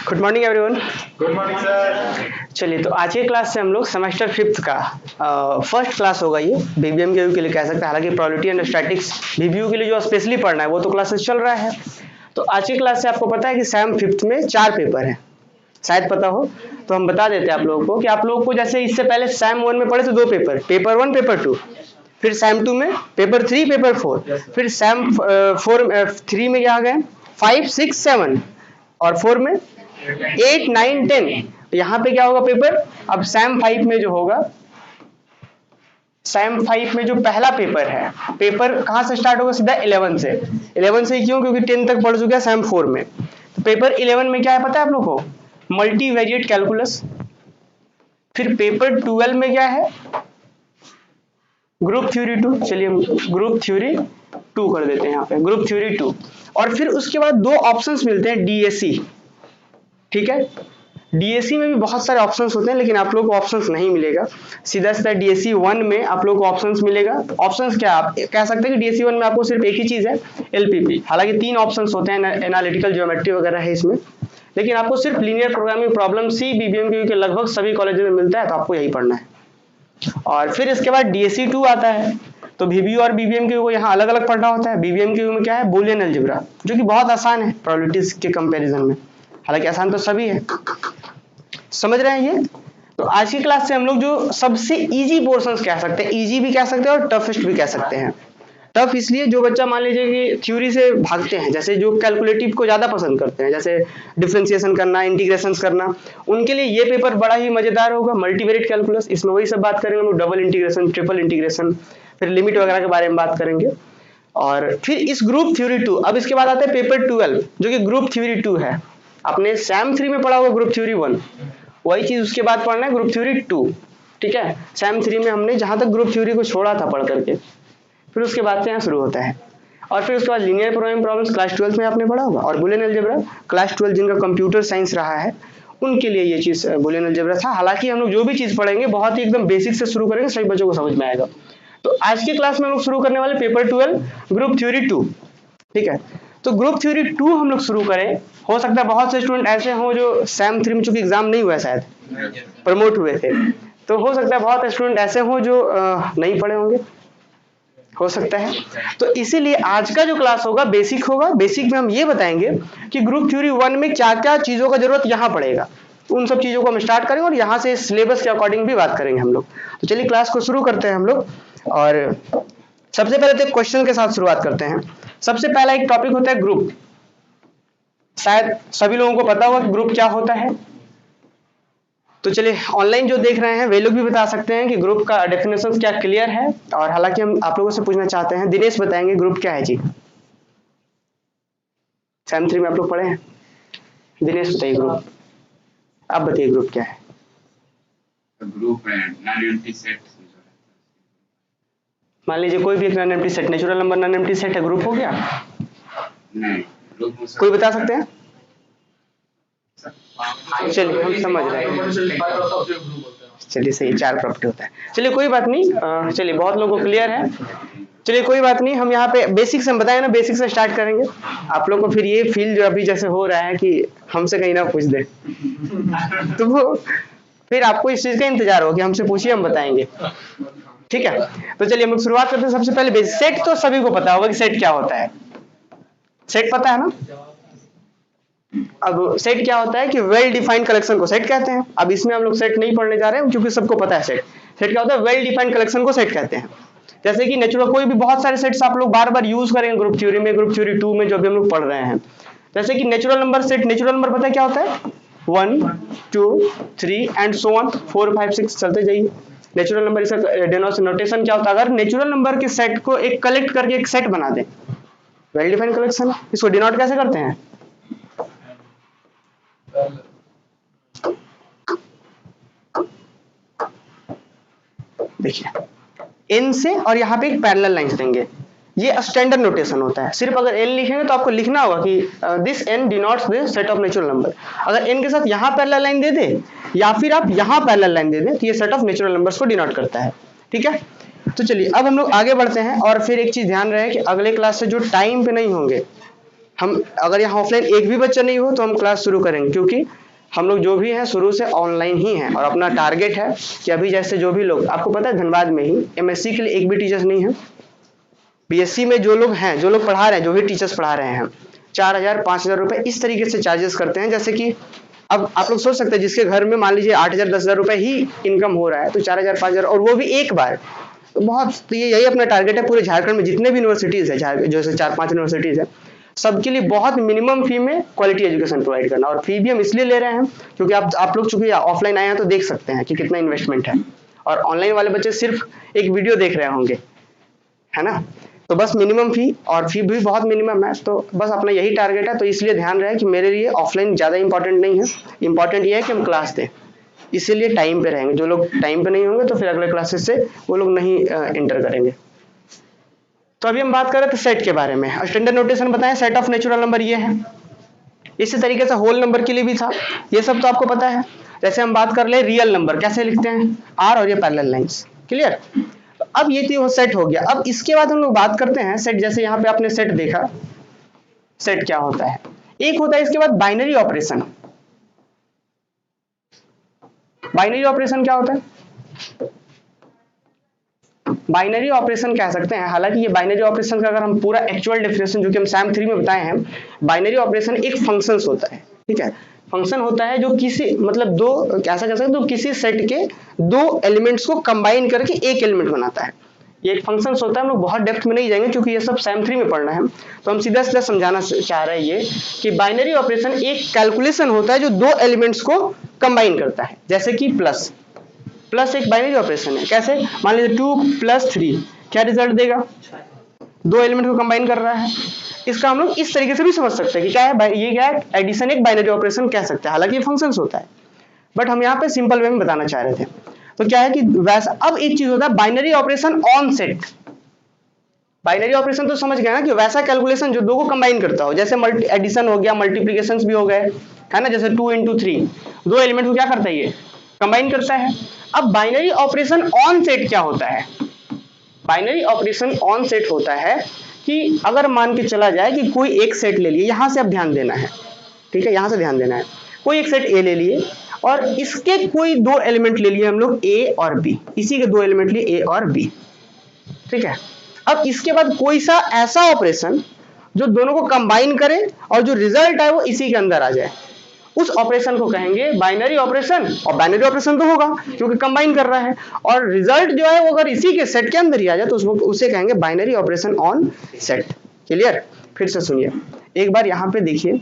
Good morning everyone. Good morning sir. चलिए, तो आज के क्लास से हम लोग सेमेस्टर 5th का फर्स्ट क्लास होगा। ये बीबीएम के लिए कह सकते हैं, हालांकि प्रोबेबिलिटी एंड स्टैटिक्स बीबीयू के लिए जो स्पेशली पढ़ना है वो तो क्लासेस चल रहा है। तो आज की क्लास से आपको पता है कि सेम 5th में 4 पेपर हैं, शायद पता हो तो हम बता देते हैं आप लोगों को कि आप लोगों को जैसे इससे पहले सेम 1 में पढ़े थे 2 पेपर, पेपर 1 पेपर 2, फिर सेम 2 में पेपर 3 पेपर 4, फिर सेम 3 में क्या आ गए 5 6 7 और 4 में 8 9 10। यहाँ पे क्या होगा पेपर, अब सैम 5 में जो होगा, सैम 5 में जो पहला पेपर है, पेपर कहाँ से स्टार्ट होगा, सीधा 11 से। 11 से क्यों, क्योंकि 10 तक पढ़ चुका है सैम 4 में। तो पेपर 11 में क्या है पता है आप लोग को, मल्टीवेरिएट कैलकुलस। फिर पेपर 12 में क्या है, ग्रुप थ्योरी 2। चलिए ग्रुप थ्योरी 2 कर देते हैं यहाँ पे, ग्रुप थ्योरी 2। और फिर उसके बाद 2 ऑप्शंस मिलते हैं डीएससी, ठीक है। डीएससी में भी बहुत सारे ऑप्शंस होते हैं, लेकिन आप लोग को ऑप्शंस नहीं मिलेगा। सीधा सीधा डीएससी 1 में आप लोग को ऑप्शंस मिलेगा। ऑप्शंस क्या, आप कह सकते हैं कि डीएससी 1 में आपको सिर्फ एक ही चीज है, एलपीपी। हालांकि 3 ऑप्शंस होते हैं, एनालिटिकल ज्योमेट्री वगैरह है इसमें, लेकिन आपको सिर्फ लीनियर प्रोग्रामिंग प्रॉब्लम सी बीबीएम के लगभग सभी कॉलेजों में मिलता है, तो आपको यही पढ़ना है। और फिर इसके बाद डीएससी 2 आता है, तो बीबीयू और बीबीएम के को यहाँ अलग अलग पढ़ना होता है। बीबीएम के में क्या है, बूलियन अलजेब्रा, जो कि बहुत आसान है प्रोबेबिलिटीज के कंपैरिजन में, हालांकि आसान तो सभी है। समझ रहे हैं ये। तो आज की क्लास से हम लोग जो सबसे इजी पोर्शंस कह सकते हैं, इजी भी कह सकते हैं और टफेस्ट भी कह सकते हैं। टफ इसलिए, जो बच्चा मान लीजिए कि थ्योरी से भागते हैं, जैसे जो कैलकुलेटिव को ज्यादा पसंद करते हैं, जैसे डिफरेंशिएशन करना, इंटीग्रेशन करना, उनके लिए ये पेपर बड़ा ही मजेदार होगा, मल्टीवेरिएट कैलकुलस। इसमें वही सब बात करेंगे हम लोग, डबल इंटीग्रेशन, ट्रिपल इंटीग्रेशन, फिर लिमिट वगैरह के बारे में बात करेंगे। और फिर इस ग्रुप थ्योरी 2, अब इसके बाद आता है पेपर 12, जो कि ग्रुप थ्योरी 2 है। आपने सैम 3 में पढ़ा होगा ग्रुप थ्योरी 1, वही चीज उसके बाद पढ़ना है ग्रुप थ्योरी 2, ठीक है। सैम 3 में हमने जहां तक ग्रुप थ्योरी को छोड़ा था पढ़ करके, फिर उसके बाद से यहाँ शुरू होता है। और फिर उसके बाद लीनियर प्रोग्रामिंग प्रॉब्लम्स क्लास 12 में आपने पढ़ा होगा, और बूलियन अलजेब्रा क्लास 12 जिनका कंप्यूटर साइंस रहा है उनके लिए ये चीज बूलियन अलजेब्रा था। हालांकि हम लोग जो भी चीज पढ़ेंगे बहुत ही एकदम बेसिक से शुरू करेंगे, सभी बच्चों को समझ में आएगा। तो आज की क्लास में हम लोग शुरू करने वाले पेपर 12 ग्रुप थ्योरी 2, ठीक है। तो ग्रुप थ्योरी 2 हम लोग शुरू करें, हो सकता है बहुत से स्टूडेंट ऐसे हों जो सैम 3 में चूंकि एग्जाम नहीं हुआ है, शायद प्रमोट हुए थे, तो हो सकता है बहुत स्टूडेंट ऐसे हों जो नहीं पढ़े होंगे, हो सकता है। तो इसीलिए आज का जो क्लास होगा बेसिक होगा। बेसिक में हम ये बताएंगे कि ग्रुप थ्योरी 1 में क्या क्या चीजों का जरूरत यहाँ पड़ेगा, उन सब चीजों को हम स्टार्ट करेंगे और यहाँ से सिलेबस के अकॉर्डिंग भी बात करेंगे हम लोग। तो चलिए क्लास को शुरू करते हैं हम लोग। और सबसे पहले तो क्वेश्चन के साथ शुरुआत करते हैं। सबसे पहला एक टॉपिक होता है ग्रुप। शायद सभी लोगों को पता होगा कि ग्रुप क्या होता है। तो चलिए, ऑनलाइन जो देख रहे हैं वे लोग भी बता सकते हैं कि ग्रुप का डेफिनेशन क्या क्लियर है। और हालांकि हम आप लोगों से पूछना चाहते हैं, दिनेश बताएंगे ग्रुप क्या है जी। सैम 3 में आप लोग पढ़े हैं, दिनेश बताइए ग्रुप, आप बताइए ग्रुप क्या है। ग्रुप है नॉन एम्प्टी सेट। मान लीजिए कोई भी एक non empty set, natural number non empty set है, ग्रुप हो गया। नहीं, ग्रुप कोई बता सकते हैं। चलिए हम समझ रहे हैं, चलिए सही, 4 प्रॉपर्टी होता है। चलिए कोई बात नहीं, चलिए बहुत लोगों को क्लियर है। चलिए कोई बात नहीं, हम यहाँ पे बेसिक से हम बताएं ना, बेसिक से स्टार्ट करेंगे। आप लोग को फिर ये फील जो अभी जैसे हो रहा है कि हमसे कहीं ना पूछ दे तो वो फिर आपको इस चीज का इंतजार हो कि हमसे पूछिए, हम बताएंगे, ठीक है। तो चलिए हम शुरुआत करते हैं। सबसे पहले सेट तो सभी को पता होगा कि सेट क्या होता है, सेट पता है ना। अब सेट क्या होता है कि वेल डिफाइंड कलेक्शन को सेट कहते हैं। अब इसमें हम लोग सेट नहीं पढ़ने जा रहे हैं क्योंकि सबको पता है सेट। सेट क्या होता है, वेल डिफाइंड कलेक्शन को सेट कहते हैं। जैसे कि नेचुरल कोई भी बहुत सारे सेट्स आप लोग बार बार यूज करेंगे ग्रुप थ्योरी में, ग्रुप थ्योरी 2 में जो भी हम लोग पढ़ रहे हैं। जैसे कि natural number set, natural number पता है क्या होता है, 1 2 3 एंड सो ऑन, 4 5 6 चलते जाइए। नेचुरल नंबर इसका नोटेशन क्या होता है, अगर नेचुरल नंबर के सेट को एक कलेक्ट करके एक सेट बना दें, वेल डिफाइंड कलेक्शन। इसको डिनोट कैसे करते हैं, देखिए n से, और यहाँ पे एक पैरेलल लाइन देंगे, ये स्टैंडर्ड नोटेशन होता है। सिर्फ अगर n लिखेंगे तो आपको लिखना होगा कि this n denotes the set of natural number. अगर n के साथ यहाँ पैरेलल लाइन दे दे या फिर आप यहाँ पैरेलल लाइन दे दें तो ये सेट ऑफ नेचुरल नंबर्स को डिनोट करता है, ठीक है। तो चलिए अब हम लोग आगे बढ़ते हैं। और फिर एक चीज ध्यान रहे कि अगले क्लास से जो टाइम पे नहीं होंगे, हम अगर यहाँ ऑफलाइन एक भी बच्चा नहीं हो तो हम क्लास शुरू करेंगे, क्योंकि हम लोग जो भी हैं शुरू से ऑनलाइन ही हैं और अपना टारगेट है कि अभी जैसे जो भी लोग, आपको पता है धनबाद में ही एमएससी के लिए एक भी टीचर्स नहीं है, बीएससी में जो लोग हैं, जो लोग पढ़ा रहे हैं, जो भी टीचर्स पढ़ा रहे हैं 4,000 5,000 रुपए इस तरीके से चार्जेस करते हैं। जैसे कि अब आप लोग सोच सकते हैं जिसके घर में मान लीजिए 8,000 10,000 रुपए ही इनकम हो रहा है, तो 4,000 5,000 और वो भी एक बार, तो बहुत, तो ये यही अपना टारगेट है पूरे झारखंड में जितने भी यूनिवर्सिटीज है, जैसे 4-5 यूनिवर्सिटीज है, सबके लिए बहुत मिनिमम फी में क्वालिटी एजुकेशन प्रोवाइड करना। और फी भी हम इसलिए ले रहे हैं क्योंकि आप लोग चूंकि ऑफलाइन आए हैं तो देख सकते हैं कि कितना इन्वेस्टमेंट है, और ऑनलाइन वाले बच्चे सिर्फ एक वीडियो देख रहे होंगे, है ना, तो बस मिनिमम फी, और फी भी बहुत मिनिमम है, तो बस अपना यही टारगेट है। तो इसलिए ध्यान रहे कि मेरे लिए ऑफलाइन ज़्यादा इंपॉर्टेंट नहीं है, इंपॉर्टेंट ये है कि हम क्लास दें, इसीलिए टाइम पे रहेंगे। जो लोग टाइम पे नहीं होंगे तो फिर अगले क्लासेस से वो लोग नहीं इंटर करेंगे। तो अभी हम बात कर रहे थे सेट के बारे में। स्टैंडर्ड नोटेशन बताएं, सेट ऑफ नेचुरल नंबर ये है, इसी तरीके से होल नंबर के लिए भी था, ये सब तो आपको पता है। जैसे हम बात कर ले रियल नंबर कैसे लिखते हैं, आर और ये पैरेलल लाइंस, क्लियर। अब ये तो सेट हो गया। अब इसके बाद हम लोग बात करते हैं सेट। जैसे यहाँ पे आपने सेट देखा, सेट क्या होता है, एक होता है इसके बाद बाइनरी ऑपरेशन। बाइनरी ऑपरेशन क्या होता है, बाइनरी ऑपरेशन कह सकते हैं, हालांकि ये बाइनरी ऑपरेशन का अगर हम पूरा एक्चुअल डेफिनेशन जो कि हम सैम 3 में बताए हैं, बाइनरी ऑपरेशन एक फंक्शंस होता है, ठीक है, फंक्शन होता है जो किसी मतलब दो, कैसा कह सकते हैं, तो किसी सेट के दो एलिमेंट्स को कंबाइन करके एक एलिमेंट बनाता है, ये एक फंक्शन होता है। हम लोग बहुत डेप्थ में नहीं जाएंगे क्योंकि ये सब सैम 3 में पढ़ना है, तो हम सीधा सीधा समझाना चाह रहे हैं ये कि बाइनरी ऑपरेशन एक कैलकुलेशन होता है जो दो एलिमेंट्स को कंबाइन करता है। जैसे कि प्लस, प्लस एक बाइनरी ऑपरेशन है, कैसे, मान लीजिए 2 + 3 क्या रिजल्ट देगा, दो एलिमेंट को कंबाइन कर रहा है। इसका हम लोग इस तरीके से भी समझ सकते हैं कि क्या है, ये क्या है, एडिशन एक बाइनरी ऑपरेशन कह सकते हैं, हालांकि ये फंक्शंस होता है, बट हम यहाँ पे सिंपल वे में बताना चाह रहे थे। तो क्या है कि वैसा, अब एक चीज होता है binary operation on set. Binary operation तो समझ गए ना कि वैसा कैलकुलेशन जो दो को कंबाइन करता हो, जैसे एडिशन हो गया, मल्टीप्लिकेशन भी हो गए, है ना, जैसे 2 × 3 दो एलिमेंट को क्या करता है, ये कंबाइन करता है। अब बाइनरी ऑपरेशन ऑन सेट क्या होता है, बाइनरी ऑपरेशन ऑन सेट होता है कि अगर मान के चला जाए कि कोई एक सेट ले लिए, यहां से अब ध्यान देना है, ठीक है, यहां से ध्यान देना है, कोई एक सेट ए ले लिए और इसके कोई दो एलिमेंट ले लिए हम लोग ए और बी, इसी के दो एलिमेंट लिए ए और बी, ठीक है। अब इसके बाद कोई सा ऐसा ऑपरेशन जो दोनों को कंबाइन करे और जो रिजल्ट है वो इसी के अंदर आ जाए, उस ऑपरेशन को कहेंगे बाइनरी ऑपरेशन। और बाइनरी ऑपरेशन तो होगा क्योंकि कंबाइन कर रहा है, और रिजल्ट जो है वो अगर इसी के सेट के अंदर ही आ जाए तो उसे कहेंगे binary operation on set, clear. फिर से सुनिए एक बार, यहाँ पे देखिए,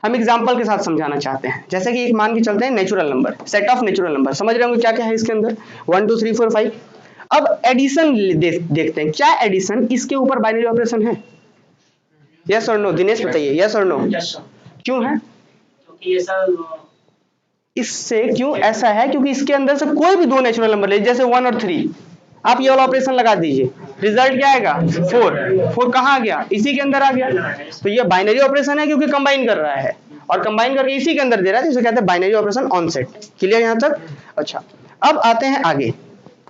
हम एग्जांपल के साथ समझाना चाहते हैं। जैसे कि एक मान के चलते हैं natural number, set of natural number, समझ रहे होंगे क्या क्या है इसके अंदर, 1 2 3 4 5। अब एडिशन देखते हैं, क्या एडिशन इसके ऊपर बाइनरी ऑपरेशन है, यस और नो, दिनेश बताइए, यस और नो, क्यों है, इससे क्यों ऐसा है, क्योंकि इसके अंदर से कोई भी दो नेचुरल नंबर ले, जैसे 1 और 3, आप ये वाला ऑपरेशन लगा दीजिए, रिजल्ट क्या आएगा 4 कहाँ आ गया, इसी के अंदर आ गया। तो ये बाइनरी ऑपरेशन है क्योंकि कंबाइन कर रहा है, और कंबाइन करके इसी के अंदर दे रहा है, तो इसे कहते हैं binary operation on set, clear यहाँ तक। अच्छा, अब आते हैं आगे।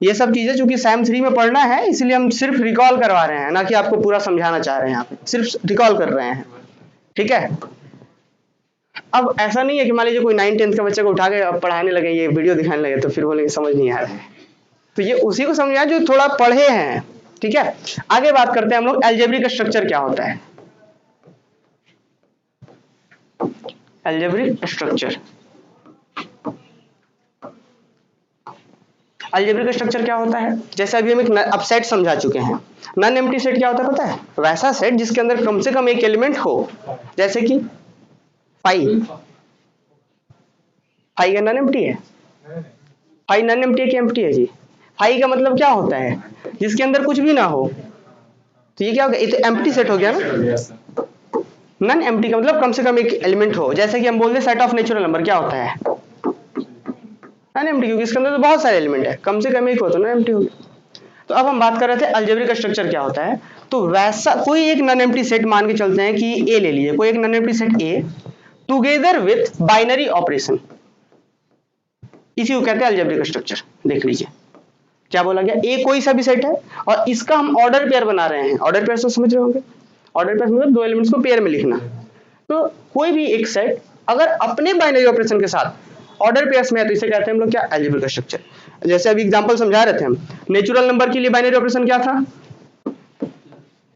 ये सब चीजें चूंकि सैम 3 में पढ़ना है इसलिए हम सिर्फ रिकॉल करवा रहे हैं, ना कि आपको पूरा समझाना चाह रहे हैं, यहाँ पे सिर्फ रिकॉल कर रहे हैं, ठीक है। अब ऐसा नहीं है कि मान लीजिए कोई 9 10th का बच्चे को उठा के पढ़ाने लगे, ये वीडियो दिखाने लगे, तो फिर बोलेंगे समझ नहीं आ रहा है, तो ये उसी को समझाया जो थोड़ा पढ़े हैं, ठीक है। आगे बात करते हैं हम लोग अलजेब्रिक स्ट्रक्चर क्या होता है। अलजेब्रिक स्ट्रक्चर, अलजेब्रिक स्ट्रक्चर क्या होता है, जैसे अभी हम एक अब सेट समझा चुके हैं। नॉन एम्प्टी सेट क्या होता है पता है, वैसा सेट जिसके अंदर कम से कम एक एलिमेंट हो, जैसे कि 5 का नॉन एम्प्टी है, 5 नॉन एम्प्टी है कि एम्प्टी है जी, 5 का मतलब क्या होता है, जिसके अंदर कुछ भी ना हो, तो ये क्या हो गया, ये तो एम्प्टी सेट हो गया ना। नॉन एम्प्टी का मतलब कम से कम एक एलिमेंट हो, जैसे कि हम बोलते हैं सेट ऑफ नेचुरल नंबर क्या होता है, नॉन एम्प्टी, क्योंकि इसके अंदर तो बहुत सारे एलिमेंट है, कम से कम एक हो तो नॉन एम्प्टी हो गया। तो अब हम बात कर रहे थे अलजेब्रिक स्ट्रक्चर क्या होता है, तो वैसा कोई एक नॉन एम्प्टी सेट मान के चलते हैं कि ए ले लिए, कोई एक non empty set A together with binary operation, इसी को कहते हैं अलजेब्रिक स्ट्रक्चर। देख लीजिए क्या बोला गया, ए कोई सा भी सेट है और इसका हम ऑर्डर पेयर बना रहे हैं, ऑर्डर पेयर से समझ रहे होंगे, ऑर्डर पेयर मतलब दो एलिमेंट्स को पेयर में लिखना। तो कोई भी एक सेट अगर अपने बाइनरी ऑपरेशन के साथ ऑर्डर पेयर्स में है तो इसे कहते हैं हम लोग क्या, अलजेब्रिक स्ट्रक्चर। जैसे अभी एग्जांपल समझा रहे थे हम, नेचुरल नंबर के लिए बाइनरी ऑपरेशन क्या था,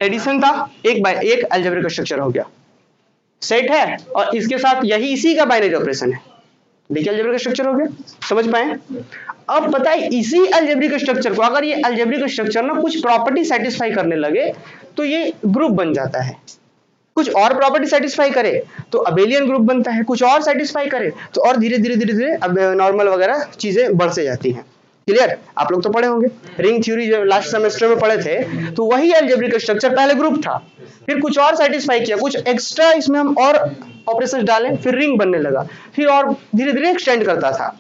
एडिशन था, एक अलजेब्रिक स्ट्रक्चर हो गया। सेट है और इसके साथ यही इसी का बाइनरी ऑपरेशन है, देखिए अलजेब्रिक स्ट्रक्चर हो गया, समझ पाए। अब बताइए इसी अलजेब्रिक स्ट्रक्चर को अगर ये अलजेब्रिक स्ट्रक्चर ना कुछ प्रॉपर्टी सेटिस्फाई करने लगे तो ये ग्रुप बन जाता है। कुछ और प्रॉपर्टी सेटिस्फाई करे तो अबेलियन ग्रुप बनता है, कुछ और सेटिस्फाई करे तो और धीरे धीरे धीरे धीरे अब नॉर्मल वगैरह चीजें बढ़ से जाती हैं। क्लियर, आप लोग तो पढ़े होंगे रिंग थ्योरी जो लास्ट सेमेस्टर में पढ़े थे, तो वही अलजेब्रिक स्ट्रक्चर पहले ग्रुप था, फिर कुछ और सेटिस्फाई किया, कुछ एक्स्ट्रा इसमें हम और ऑपरेशंस डालें, फिर रिंग बनने लगा, फिर और धीरे धीरे एक्सटेंड करता था।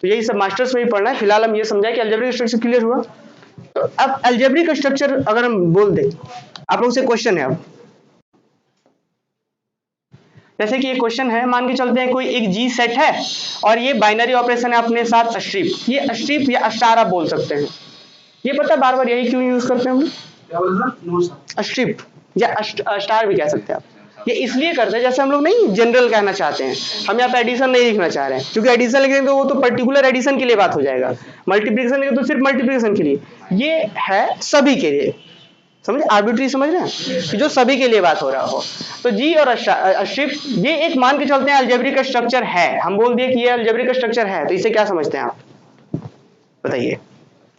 तो यही सब मास्टर्स में ही पढ़ना है। फिलहाल हम ये समझाए कि अलजेब्रिक स्ट्रक्चर क्लियर हुआ। तो अब अलजेब्रिक स्ट्रक्चर अगर हम बोल दें, आप लोग से क्वेश्चन है, अब जैसे कि ये क्वेश्चन है, मान के चलते हैं कोई एक जी सेट है और ये बाइनरी ऑपरेशन है अपने साथ स्ट्रिप, ये स्ट्रिप या स्टार आप बोल सकते हैं। ये पता बार बार यही क्यों यूज करते हैं हम, क्या बोल, स्ट्रिप या स्टार भी कह सकते हैं आप। ये इसलिए करते हैं जैसे हम लोग नहीं जनरल कहना चाहते हैं, हम यहाँ पे एडिशन नहीं लिखना चाह रहे हैं, क्योंकि एडिशन लिखेंगे तो वो तो पर्टिकुलर एडिशन के लिए बात हो जाएगा, मल्टीप्लिकेशन लिखेंगे तो सिर्फ मल्टीप्लिकेशन के लिए। ये है सभी के लिए, समझ, आर्बिट्री समझ रहे हैं कि जो सभी के लिए बात हो रहा हो। तो जी और स्ट्रिप ये एक मान के चलते हैं अलजेब्रिक स्ट्रक्चर है, हम बोल दिए कि ये अलजेब्रिक स्ट्रक्चर है, तो इसे क्या समझते हैं आप बताइए।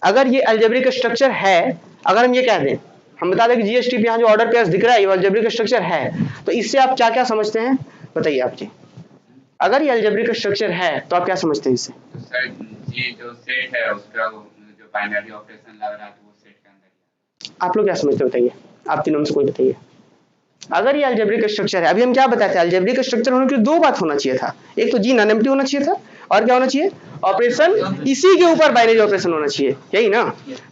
अगर ये अलजेब्रिक स्ट्रक्चर है, अगर हम ये कह दें, हम बता दें कि जी स्ट्रिप यहाँ जो ऑर्डर पेयर्स दिख रहा है ये अलजेब्रिक स्ट्रक्चर है, तो इससे आप क्या क्या समझते हैं बताइए आप जी। अगर ये अलजेब्रिक स्ट्रक्चर है तो आप क्या समझते हैं इससे? तो सर जी जो सेट है उसका जो बाइनरी ऑपरेशन लग रहा है तो वो सेट के अंदर, आप लोग क्या समझते हैं बताइए, आप तीनों में से कोई बताइए। अगर ये अलजेब्रिक स्ट्रक्चर है, अभी हम क्या बताते हैं, अलजेब्रिक स्ट्रक्चर होने के लिए दो बात होना चाहिए था, एक तो जी नॉन एम्प्टी होना चाहिए था और क्या होना चाहिए, ऑपरेशन इसी के ऊपर बाइनरी ऑपरेशन होना चाहिए, यही ना।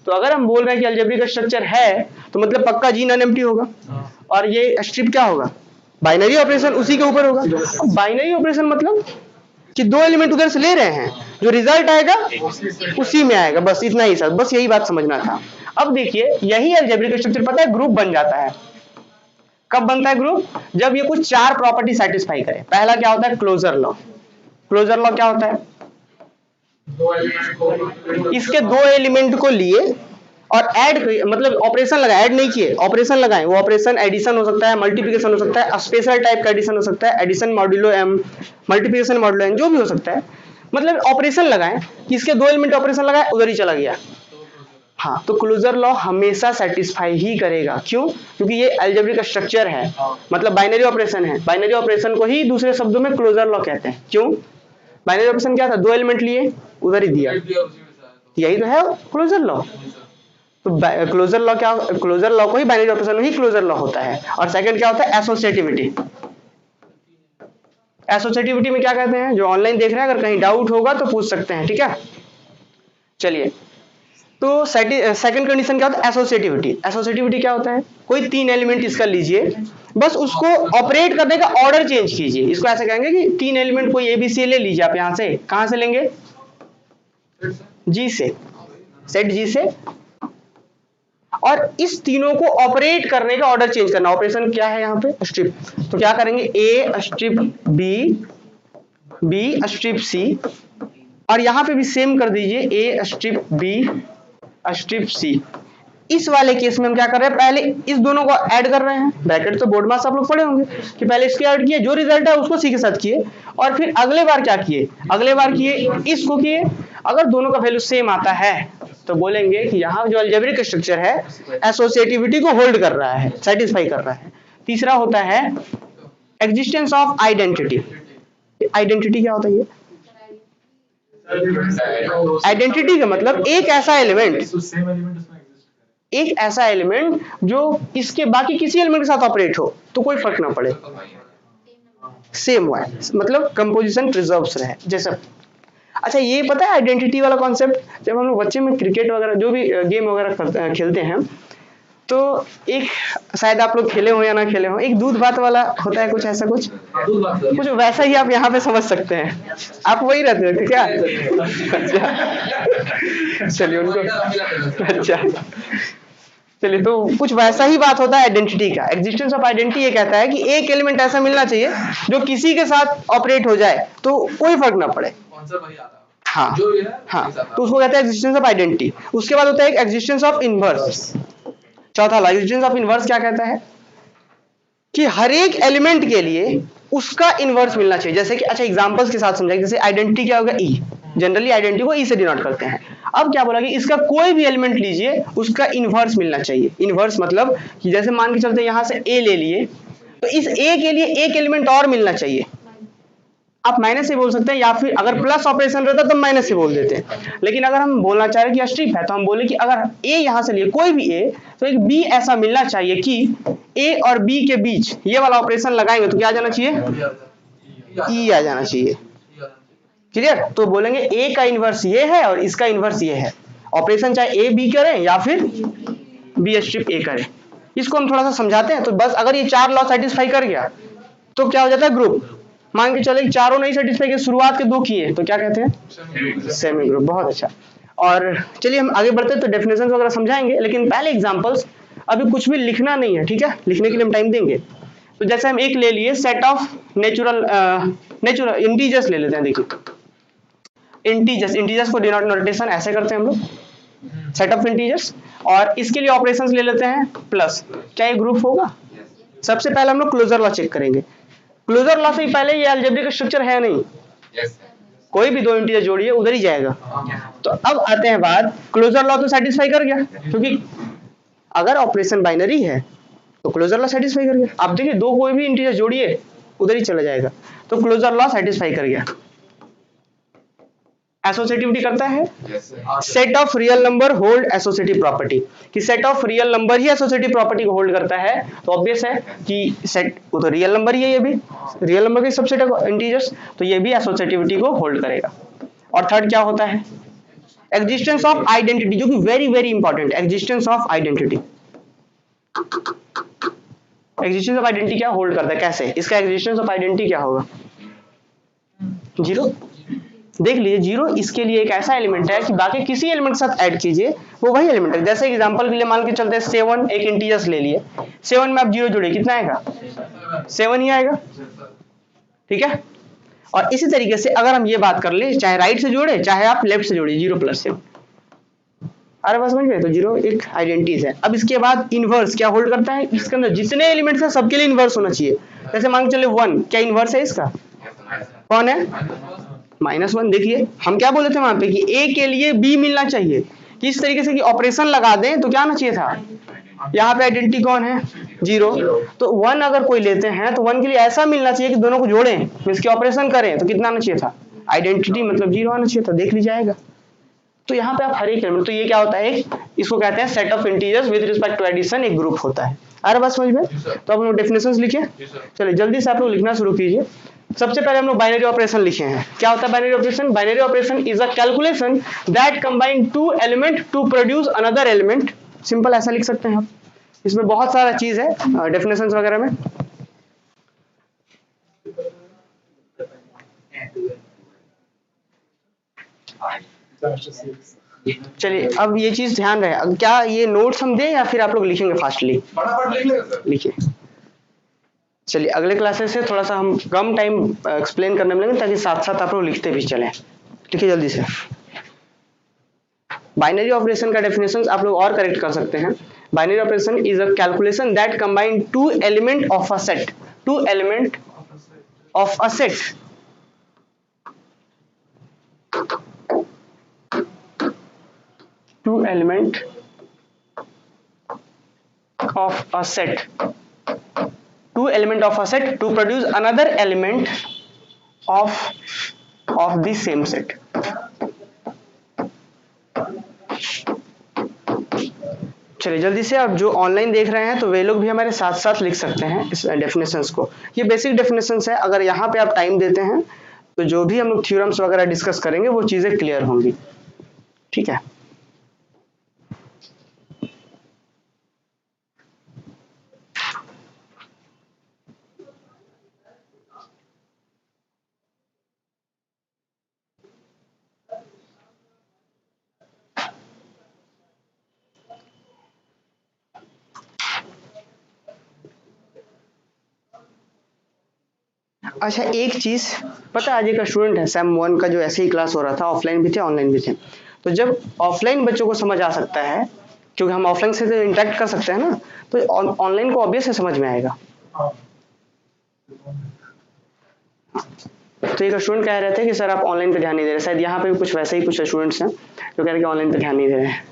तो अगर हम बोल रहे हैं कि अलजेब्रिक स्ट्रक्चर है तो मतलब पक्का जी नॉन एम्प्टी होगा और ये स्ट्रिप क्या होगा, बाइनरी ऑपरेशन उसी के ऊपर होगा। बाइनरी ऑपरेशन मतलब कि दो एलिमेंट उधर से ले रहे हैं, जो रिजल्ट आएगा उसी में आएगा, बस इतना ही सर, बस यही बात समझना था। अब देखिए यही अलजेब्रिक स्ट्रक्चर पता है ग्रुप बन जाता है, कब बनता है ग्रुप, जब ये कुछ चार प्रॉपर्टी सेटिस्फाई करे। पहला क्या होता है, क्लोजर लॉ। क्लोजर लॉ क्या होता है, इसके दो एलिमेंट को लिए और ऐड, मतलब ऑपरेशन लगाए, ऐड नहीं किए, ऑपरेशन लगाए, वो ऑपरेशन एडिशन हो सकता है, मल्टीप्लिकेशन हो सकता है, स्पेशल टाइप का एडिशन हो सकता है, addition modulo M, multiplication modulo N, जो भी हो सकता है, मतलब ऑपरेशन लगाए, किसके दो एलिमेंट ऑपरेशन लगाए उधर ही चला गया। हाँ, तो क्लोजर लॉ हमेशा सेटिस्फाई ही करेगा, क्यों, क्योंकि ये अलजेब्रिक स्ट्रक्चर है, मतलब बाइनरी ऑपरेशन है, बाइनरी ऑपरेशन को ही दूसरे शब्दों में क्लोजर लॉ कहते हैं। क्यों, बाइनरी ऑपरेशन क्या था, दो एलिमेंट लिए उधर ही दिया, यही तो है क्लोजर लॉ। तो क्लोजर लॉ क्या, क्लोजर लॉ को ही बाइनरी ऑपरेशन ही क्लोजर लॉ होता है। और सेकंड क्या होता है, एसोसिएटिविटी। एसोसिएटिविटी में क्या कहते हैं, जो ऑनलाइन देख रहे हैं अगर कहीं डाउट होगा तो पूछ सकते हैं, ठीक है। चलिए, तो सेकंड कंडीशन क्या होता है, एसोसिएटिविटी। एसोसिएटिविटी क्या होता है, कोई तीन एलिमेंट इसका लीजिए, बस उसको ऑपरेट करने का ऑर्डर चेंज कीजिए। इसको ऐसे कहेंगे कि तीन एलिमेंट कोई एबीसी ले लीजिए आप, यहां से कहां से लेंगे, जी से, सेट जी से, और इस तीनों को ऑपरेट करने का ऑर्डर चेंज करना। ऑपरेशन क्या है यहाँ पे, स्ट्रिप, तो क्या करेंगे, ए स्ट्रिप बी, बी स्ट्रिप सी, और यहां पे भी सेम कर दीजिए, ए स्ट्रिप बी स्ट्रिप सी। इस वाले केस में हम क्या कर रहे हैं, पहले इस दोनों को ऐड कर रहे हैं, ब्रैकेट तो बोर्ड मास आप लोग पढ़े होंगे कि पहले इसके ऐड किए, जो रिजल्ट है उसको सी के साथ किए, और फिर अगले बार क्या किए, अगले बार किए इसको किए। अगर दोनों का वैल्यू सेम आता है तो बोलेंगे कि यहाँ जो अलजेब्रिक स्ट्रक्चर है एसोसिएटिविटी को होल्ड कर रहा है, सेटिस्फाई कर रहा है। तीसरा होता है एग्जिस्टेंस ऑफ आइडेंटिटी। आइडेंटिटी क्या होता है, ये आइडेंटिटी का मतलब एक ऐसा एलिमेंट जो इसके बाकी किसी एलिमेंट के साथ ऑपरेट हो तो कोई फर्क ना पड़े, सेम हुआ है, मतलब कंपोजिशन प्रिजर्व्स रहे जैसा। अच्छा, ये पता है आइडेंटिटी वाला कॉन्सेप्ट, जब हम लोग बच्चे में क्रिकेट वगैरह जो भी गेम वगैरह खेलते हैं, तो एक, शायद आप लोग खेले हो या ना खेले हो, एक दूध भात वाला होता है, कुछ ऐसा कुछ वैसा ही आप यहाँ पे समझ सकते हैं। आप वही रहते हो क्या, अच्छा चलिए उनको, अच्छा चलिए, तो कुछ वैसा ही बात होता है आइडेंटिटी का। एग्जिस्टेंस ऑफ आइडेंटिटी ये कहता है कि एक एलिमेंट ऐसा मिलना चाहिए जो किसी के साथ ऑपरेट हो जाए तो कोई फर्क ना पड़े। हाँ जो ये है हाँ, तो उसको कहते हैं एग्जिस्टेंस ऑफ आइडेंटिटी। उसके बाद होता है एग्जिस्टेंस ऑफ इनवर्स। चौथा वाला एग्जिस्टेंस ऑफ इनवर्स क्या कहता है कि हर एक एलिमेंट के लिए उसका इनवर्स मिलना चाहिए। जैसे कि अच्छा एग्जांपल्स के साथ समझाएं, जैसे आइडेंटिटी क्या होगा, ई। जनरली आइडेंटिटी को ई से डिनोट करते हैं। अब क्या बोला कि इसका कोई भी एलिमेंट लीजिए, उसका इनवर्स मिलना चाहिए। इनवर्स मतलब कि जैसे मान के चलते यहां से ए ले लिए, तो इस ए के लिए एक एलिमेंट और मिलना चाहिए। आप माइनस से बोल सकते हैं, या फिर अगर प्लस ऑपरेशन रहता तो माइनस से बोल देते हैं। लेकिन अगर हम बोलना चाह रहे हैं कि स्ट्रिप है, तो हम बोले कि अगर ए यहां से लिए कोई भी ए, तो एक बी ऐसा मिलना चाहिए कि ए और बी के बीच ये वाला ऑपरेशन लगाएंगे तो क्या आ जाना चाहिए, ई आ जाना चाहिए। क्लियर? तो बोलेंगे ए का इनवर्स ये है और इसका इनवर्स ये है। ऑपरेशन चाहे ए बी करें या फिर बी स्ट्रिप ए करे। इसको हम थोड़ा सा समझाते हैं। तो बस अगर ये चार लॉ सेटिस्फाई कर गया तो क्या हो जाता है, ग्रुप। मान के चले चारों नहीं सेटिस्फाई किए, शुरुआत के दो किए, तो क्या कहते हैं, सेमी ग्रुप। बहुत अच्छा। और चलिए हम आगे बढ़ते हैं, तो डेफिनेशन वगैरह समझाएंगे, लेकिन पहले एग्जांपल्स। अभी कुछ भी लिखना नहीं है, ठीक है? लिखने के लिए हम टाइम देंगे। तो जैसे हम एक ले लिए सेट ऑफ नेचुरल इंटीजर्स ले लेते हैं। देखिए इंटीजर्स को डिनोट नोटेशन ऐसे करते हैं हम लोग, सेट ऑफ इंटीजर्स। और इसके लिए ऑपरेशंस ले लेते हैं प्लस। क्या ये ग्रुप होगा? सबसे पहले हम लोग क्लोजर लॉ चेक करेंगे। क्लोजर लॉ से पहले ये अलजेब्रिक स्ट्रक्चर है नहीं, कोई भी दो इंटीजर जोड़िए उधर ही जाएगा। तो अब आते हैं बात, क्लोजर लॉ तो सेटिस्फाई कर गया, क्योंकि अगर ऑपरेशन बाइनरी है तो क्लोजर लॉ सेटिस्फाई कर गया। आप देखिए दो कोई भी इंटीजर जोड़िए उधर ही चला जाएगा, तो क्लोजर लॉ सेटिस्फाई कर गया। एसोसिएटिविटी करता है, set of real number hold associative property, कि सेट ऑफ रियल नंबर ही एसोसिएटिव प्रॉपर्टी को होल्ड करता है। तो ऑब्वियस है कि सेट, वो तो रियल नंबर ही है, ये भी रियल नंबर के सबसेट ऑफ इंटीजर्स, तो ये भी एसोसिएटिविटी को होल्ड करेगा। और थर्ड क्या होता है, एग्जिस्टेंस ऑफ आइडेंटिटी, जो कि very very important. Existence of identity, existence of identity क्या होल्ड करता है, कैसे? इसका एग्जिस्टेंस ऑफ आइडेंटिटी क्या होगा, जीरो। देख लीजिए, जीरो इसके लिए एक ऐसा एलिमेंट है कि बाकी किसी एलिमेंट के साथ ऐड कीजिए वो वही एलिमेंट है। जैसे एग्जांपल के लिए मान के चलते हैं 7, एक इंटीजर्स ले लिए, 7 में आप जीरो जोड़े, कितना आएगा, 7 ही आएगा। ठीक है? और इसी तरीके से अगर हम ये बात कर ले, चाहे राइट से जोड़े चाहे आप लेफ्ट से जोड़िए, 0 + 7। अरे बस समझ गए? तो जीरो एक आइडेंटिटी है। अब इसके बाद इनवर्स क्या होल्ड करता है, इसके अंदर जितने एलिमेंट्स हैं सबके लिए इनवर्स होना चाहिए। जैसे मान के चले 1, क्या इनवर्स है इसका, कौन है, -1। देखिए हम क्या बोले थे वहां पे कि ए के लिए बी मिलना चाहिए, कि इस तरीके से कि ऑपरेशन लगा दें तो क्या आना चाहिए था, यहाँ पे आइडेंटिटी कौन है, 0। तो 1 अगर कोई लेते हैं तो 1 के लिए ऐसा मिलना चाहिए कि दोनों को जोड़ें, इसके ऑपरेशन करें, तो कितना आना चाहिए था, आइडेंटिटी मतलब 0 आना चाहिए था। देख लीजिए आएगा। तो यहाँ पे आप हर एक एलिमेंट, तो ये क्या होता है, इसको कहते हैं set of integers with respect to addition, एक ग्रुप होता है। अरे बस समझ में? तो आप लोग डेफिनेशंस लिखिए। चलिए जल्दी से आप लोग लिखना शुरू कीजिए। सबसे पहले हम लोग बाइनरी ऑपरेशन लिखे हैं। क्या होता है binary operation? Binary operation is a calculation that combine two element to produce another element. Simple ऐसा लिख सकते हैं आप। इसमें बहुत सारा चीज है डेफिनेशंस वगैरह में। चलिए अब ये चीज ध्यान रहे, अब क्या ये नोट्स हम दें या फिर आप लोग लिखेंगे फास्टली? फटाफट लिख लेंगे सर, लिखिए। चलिए अगले क्लासेस से थोड़ा सा हम कम टाइम एक्सप्लेन करने में लगेंगे, ताकि साथ साथ आप लोग लिखते भी चलें। लिखिए जल्दी से। बाइनरी ऑपरेशन का डेफिनेशन आप लोग और करेक्ट कर सकते हैं। Binary operation is a calculation that combine two element of a set, two element of a set, two element of a set, two element of a set to produce another element of the same set। चलिए जल्दी से, अब जो online देख रहे हैं तो वे लोग भी हमारे साथ साथ लिख सकते हैं इस डेफिनेशंस को। ये बेसिक डेफिनेशंस है, अगर यहाँ पे आप टाइम देते हैं तो जो भी हम लोग थ्योरम्स वगैरह डिस्कस करेंगे वो चीजें क्लियर होंगी। ठीक है? अच्छा एक चीज पता है, आज एक स्टूडेंट है सैम 1 का जो ऐसे ही क्लास हो रहा था, ऑफलाइन भी थे ऑनलाइन भी थे, तो जब ऑफलाइन बच्चों को समझ आ सकता है क्योंकि हम ऑफलाइन से तो इंटरेक्ट कर सकते हैं ना, तो ऑनलाइन को ऑब्वियस है समझ में आएगा। तो एक स्टूडेंट कह रहे थे कि सर आप ऑनलाइन पे ध्यान नहीं दे रहे, शायद यहाँ पे भी कुछ वैसे ही कुछ स्टूडेंट्स हैं जो कह रहे हैं कि ऑनलाइन पे ध्यान नहीं दे रहे हैं।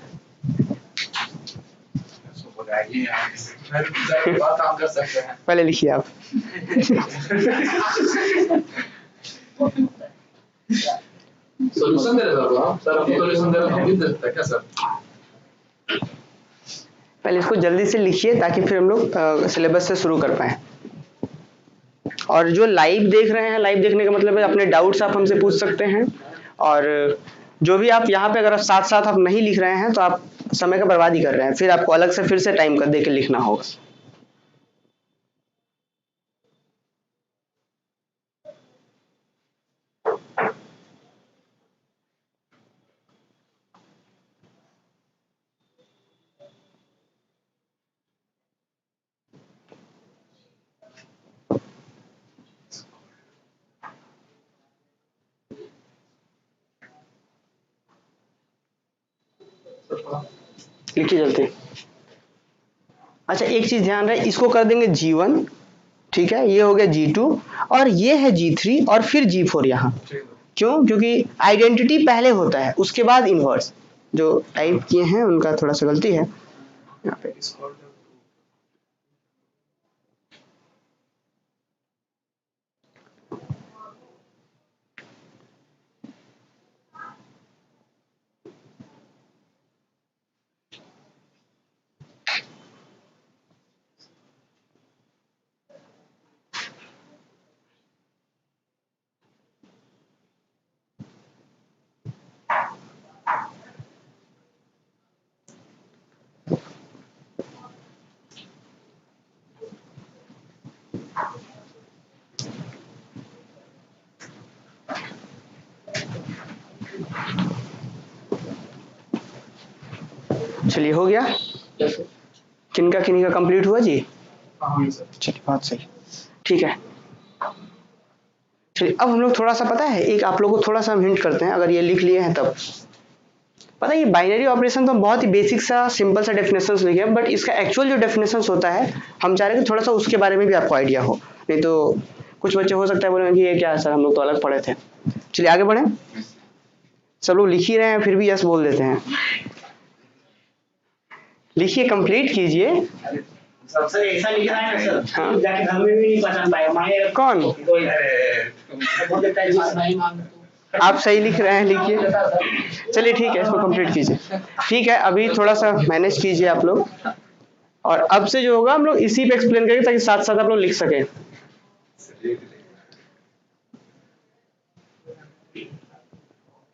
काम कर सकते हैं। पहले लिखिए आप। सोल्यूशन दे रहे हो सर, अपनी सोल्यूशन दे रहे हो, हम भी दे सकते हैं क्या सर? पहले इसको जल्दी से लिखिए ताकि फिर हम लोग सिलेबस से शुरू कर पाए। और जो लाइव देख रहे हैं, लाइव देखने का मतलब है अपने डाउट्स आप हमसे पूछ सकते हैं, और जो भी आप यहाँ पे अगर साथ साथ आप नहीं लिख रहे हैं तो आप समय का बर्बादी कर रहे हैं, फिर आपको अलग से फिर से टाइम कर दे के लिखना होगा। लिखिए जल्दी। अच्छा एक चीज ध्यान रहे, इसको कर देंगे G1, ठीक है, ये हो गया G2 और ये है G3 और फिर G4 यहाँ। क्यों? क्योंकि आइडेंटिटी पहले होता है उसके बाद इनवर्स। जो टाइप किए हैं उनका थोड़ा सा गलती है यहाँ पे। चलिए हो गया, किनका किन्हीं का कंप्लीट हुआ जी? चलिए बहुत सही, ठीक है। चलिए अब हम लोग थोड़ा सा पता है, एक आप लोगों को थोड़ा सा हम हिंट करते हैं, अगर ये लिख लिए हैं तब। पता है ये बाइनरी ऑपरेशन तो बहुत ही बेसिक सा सिंपल सा डेफिनेशन लिखे हैं, बट इसका एक्चुअल जो डेफिनेशन होता है हम चाह रहे हैं कि थोड़ा सा उसके बारे में भी आपको आइडिया हो, नहीं तो कुछ बच्चे हो सकता है बोलेंगे कि ये क्या है सर, हम लोग तो अलग पढ़े थे। चलिए आगे बढ़े, सब लोग लिख ही रहे हैं फिर भी यस बोल देते हैं। लिखिए, कंप्लीट कीजिए। सबसे ऐसा लिखना है ना सर, हाँ। जाके घर में भी नहीं पहचान पाएगा माए कौन? कोई बोल देता है जिस नहीं मांग आप सही लिख रहे हैं, लिखिए। चलिए ठीक है, इसको कंप्लीट कीजिए। ठीक है, अभी थोड़ा सा मैनेज कीजिए आप लोग, और अब से जो होगा हम लोग इसी पे एक्सप्लेन करेंगे ताकि साथ साथ आप लोग लिख सकें।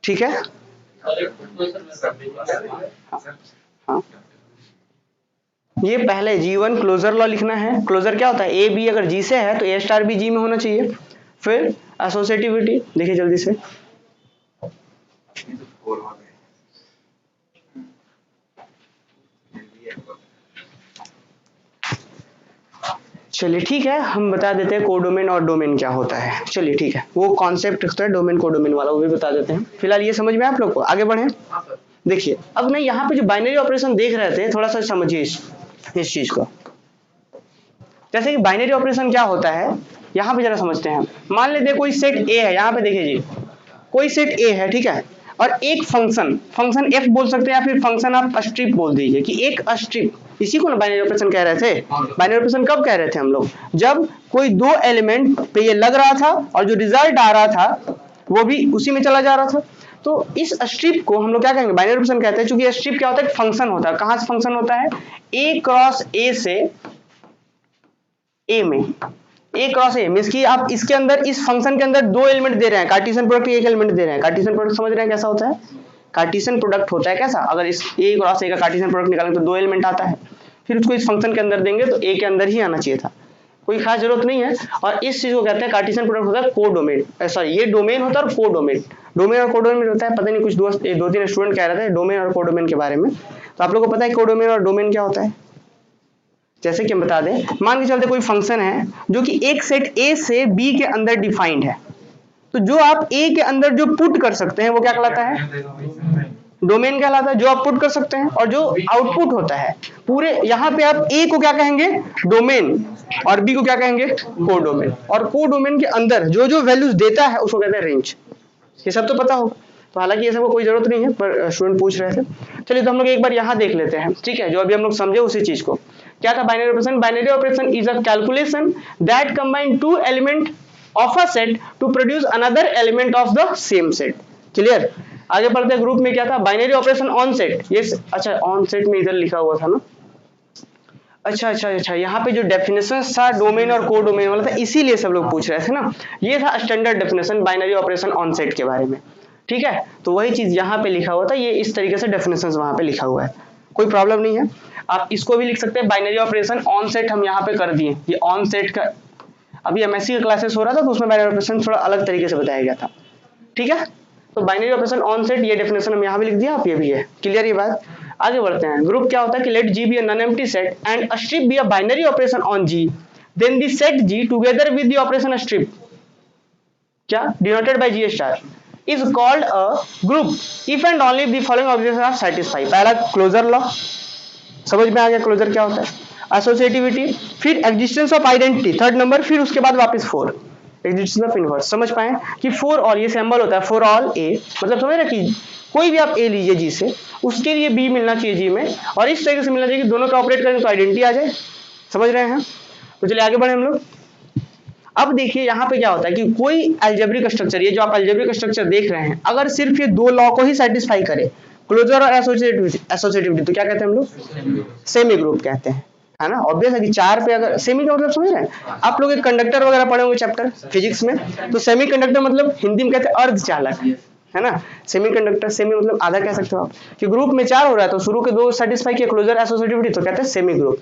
ठीक है, हाँ। ये पहले G1 क्लोजर लॉ लिखना है। क्लोजर क्या होता है? ए बी अगर G से है तो A स्टार भी G में होना चाहिए। फिर एसोसिएटिविटी देखिए जल्दी से। चलिए ठीक है, हम बता देते हैं कोडोमेन और डोमेन क्या होता है। चलिए ठीक है, वो कॉन्सेप्ट होता है डोमेन कोडोमेन वाला, वो भी बता देते हैं। फिलहाल ये समझ में आप लोग को, आगे बढ़े। देखिए अब ना यहाँ पे जो बाइनरी ऑपरेशन देख रहे थे, थोड़ा सा समझिए इस चीज को। जैसे कि बाइनरी ऑपरेशन क्या होता है, यहाँ पे जरा समझते हैं। मान लेते हैं कोई सेट ए है, यहाँ पे देखिए जी, कोई सेट ए है, ठीक है, और एक फंक्शन एफ बोल सकते हैं, या फिर फंक्शन आप स्ट्रिप बोल दीजिए कि एक स्ट्रिप, इसी को ना बाइनरी ऑपरेशन कह रहे थे। बाइनरी ऑपरेशन कब कह रहे थे हम लोग? जब कोई दो एलिमेंट पे ये लग रहा था और जो रिजल्ट आ रहा था वो भी उसी में चला जा रहा था। तो इस स्ट्रिप को हम लोग क्या कहेंगे? बाइनरी ऑपरेशन कहते हैं। चूंकि स्ट्रिप क्या होता है? फंक्शन होता है। कहां से फंक्शन होता है? ए क्रॉस ए से ए में, ए क्रॉस ए मींस कि आप इसके अंदर, इस फंक्शन के अंदर दो एलिमेंट दे रहे हैं, कार्टेशियन प्रोडक्ट एक एलिमेंट दे रहे हैं। कार्टेशियन प्रोडक्ट समझ रहे हैं कैसा होता है? कार्टेशियन प्रोडक्ट होता है कैसा? अगर इस ए क्रॉस ए का कार्टेशियन प्रोडक्ट निकालेंगे तो दो एलिमेंट आता है, फिर उसको इस फंक्शन के अंदर देंगे तो ए के अंदर ही आना चाहिए था, कोई खास जरूरत नहीं है। और इस चीज को कहते हैं कार्टेशियन प्रोडक्ट होता है कोडोमेन, सॉरी ये डोमेन होता है और कोडोमेन। डोमेन और कोडोमेन होता है, पता नहीं कुछ दो तीन स्टूडेंट कह रहे थे डोमेन और कोडोमेन के बारे में, तो आप लोगों को पता है कोडोमेन और डोमेन क्या होता है? जैसे कि हम बता दें, मान के चलते कोई फंक्शन है जो कि एक सेट ए से बी के अंदर डिफाइंड है, तो जो आप ए के अंदर जो पुट कर सकते हैं वो क्या कहलाता है, डोमेन कहलाता है, जो आप पुट कर सकते हैं। और जो आउटपुट होता है पूरे, यहाँ पे आप ए को क्या कहेंगे, डोमेन, और बी को क्या कहेंगे, को डोमेन। और को डोमेन के अंदर जो जो वैल्यूज देता है उसको कहते हैं रेंज। ये सब तो पता होगा, तो हालांकि ये सबको कोई जरूरत नहीं है, पर स्टूडेंट पूछ रहे थे। चलिए तो हम लोग एक बार यहाँ देख लेते हैं, ठीक है, जो अभी हम लोग समझे उसी चीज को। क्या था binary operation? Binary operation is a calculation that combine two element of a set to produce another element of the same set. Clear? आगे बढ़ते हैं। ग्रुप में क्या था? Binary operation on set. ये अच्छा, ऑन सेट में इधर लिखा हुआ था ना, अच्छा, यहाँ पे जो डेफिनेशन था डोमेन और को डोमेन वाला था, इसीलिए सब लोग पूछ रहे थे ना। ये था standard definition binary operation on set के बारे में, ठीक है। तो वही चीज यहाँ पे लिखा हुआ था, ये इस तरीके से डेफिनेशन वहां पे लिखा हुआ है, कोई प्रॉब्लम नहीं है। आप इसको भी लिख सकते हैं, बाइनरी ऑपरेशन ऑन सेट हम यहाँ पे कर दिए। ये ऑन सेट का अभी एमएससी का क्लासेस हो रहा था तो उसमें बाइनरी ऑपरेशन थोड़ा अलग तरीके से बताया गया था, ठीक है। तो बाइनरी ऑपरेशन ऑन सेट, ये डेफिनेशन हम यहाँ भी लिख दिया, आप ये भी है। क्लियर ये बात? आगे बढ़ते हैं। ग्रुप क्या होता है कि let G be a non empty set and a strip be a binary operation on G, then the set G together with the operation strip, क्या denoted by G star, is called a group if and only if the following objects are satisfied. पहला closure law समझ में आ गया, closure क्या होता है, associativity, फिर existence of identity, third number, फिर उसके बाद वापस फोर, एग्जिस्टेंस ऑफ इनवर्स। समझ पाए कि फॉर ऑल, ये सिंबल होता है फॉर ऑल ए, मतलब समझ रहे कि कोई भी आप ए लीजिए जी से, उसके लिए बी मिलना चाहिए जी में, और इस तरीके से मिलना चाहिए कि दोनों का ऑपरेट करें तो आइडेंटिटी आ जाए। समझ रहे हैं? तो चलिए आगे बढ़े हम लोग। अब देखिए यहाँ पे क्या होता है कि कोई अलजेब्रिक स्ट्रक्चर, ये जो आप अलजेब्रिक स्ट्रक्चर देख रहे हैं, अगर सिर्फ ये दो लॉ को ही सेटिस्फाई करे, क्लोजर और एसोसिएटिविटी, तो क्या कहते हैं हम लोग? सेमी ग्रुप कहते हैं, है ना। ऑब्वियस है कि चार पे अगर सेमी का मतलब समझ रहे हैं आप लोग, एक कंडक्टर वगैरह पढ़े होंगे चैप्टर फिजिक्स में, तो सेमी कंडक्टर मतलब हिंदी में कहते हैं अर्धचालक, है ना। सेमी कंडक्टर, सेमी मतलब आधा कह सकते हो आप, कि ग्रुप में चार हो रहा है तो शुरू के दो सेटिस्फाई किया, क्लोजर एसोसिएटिविटी, तो कहते हैं सेमी ग्रुप।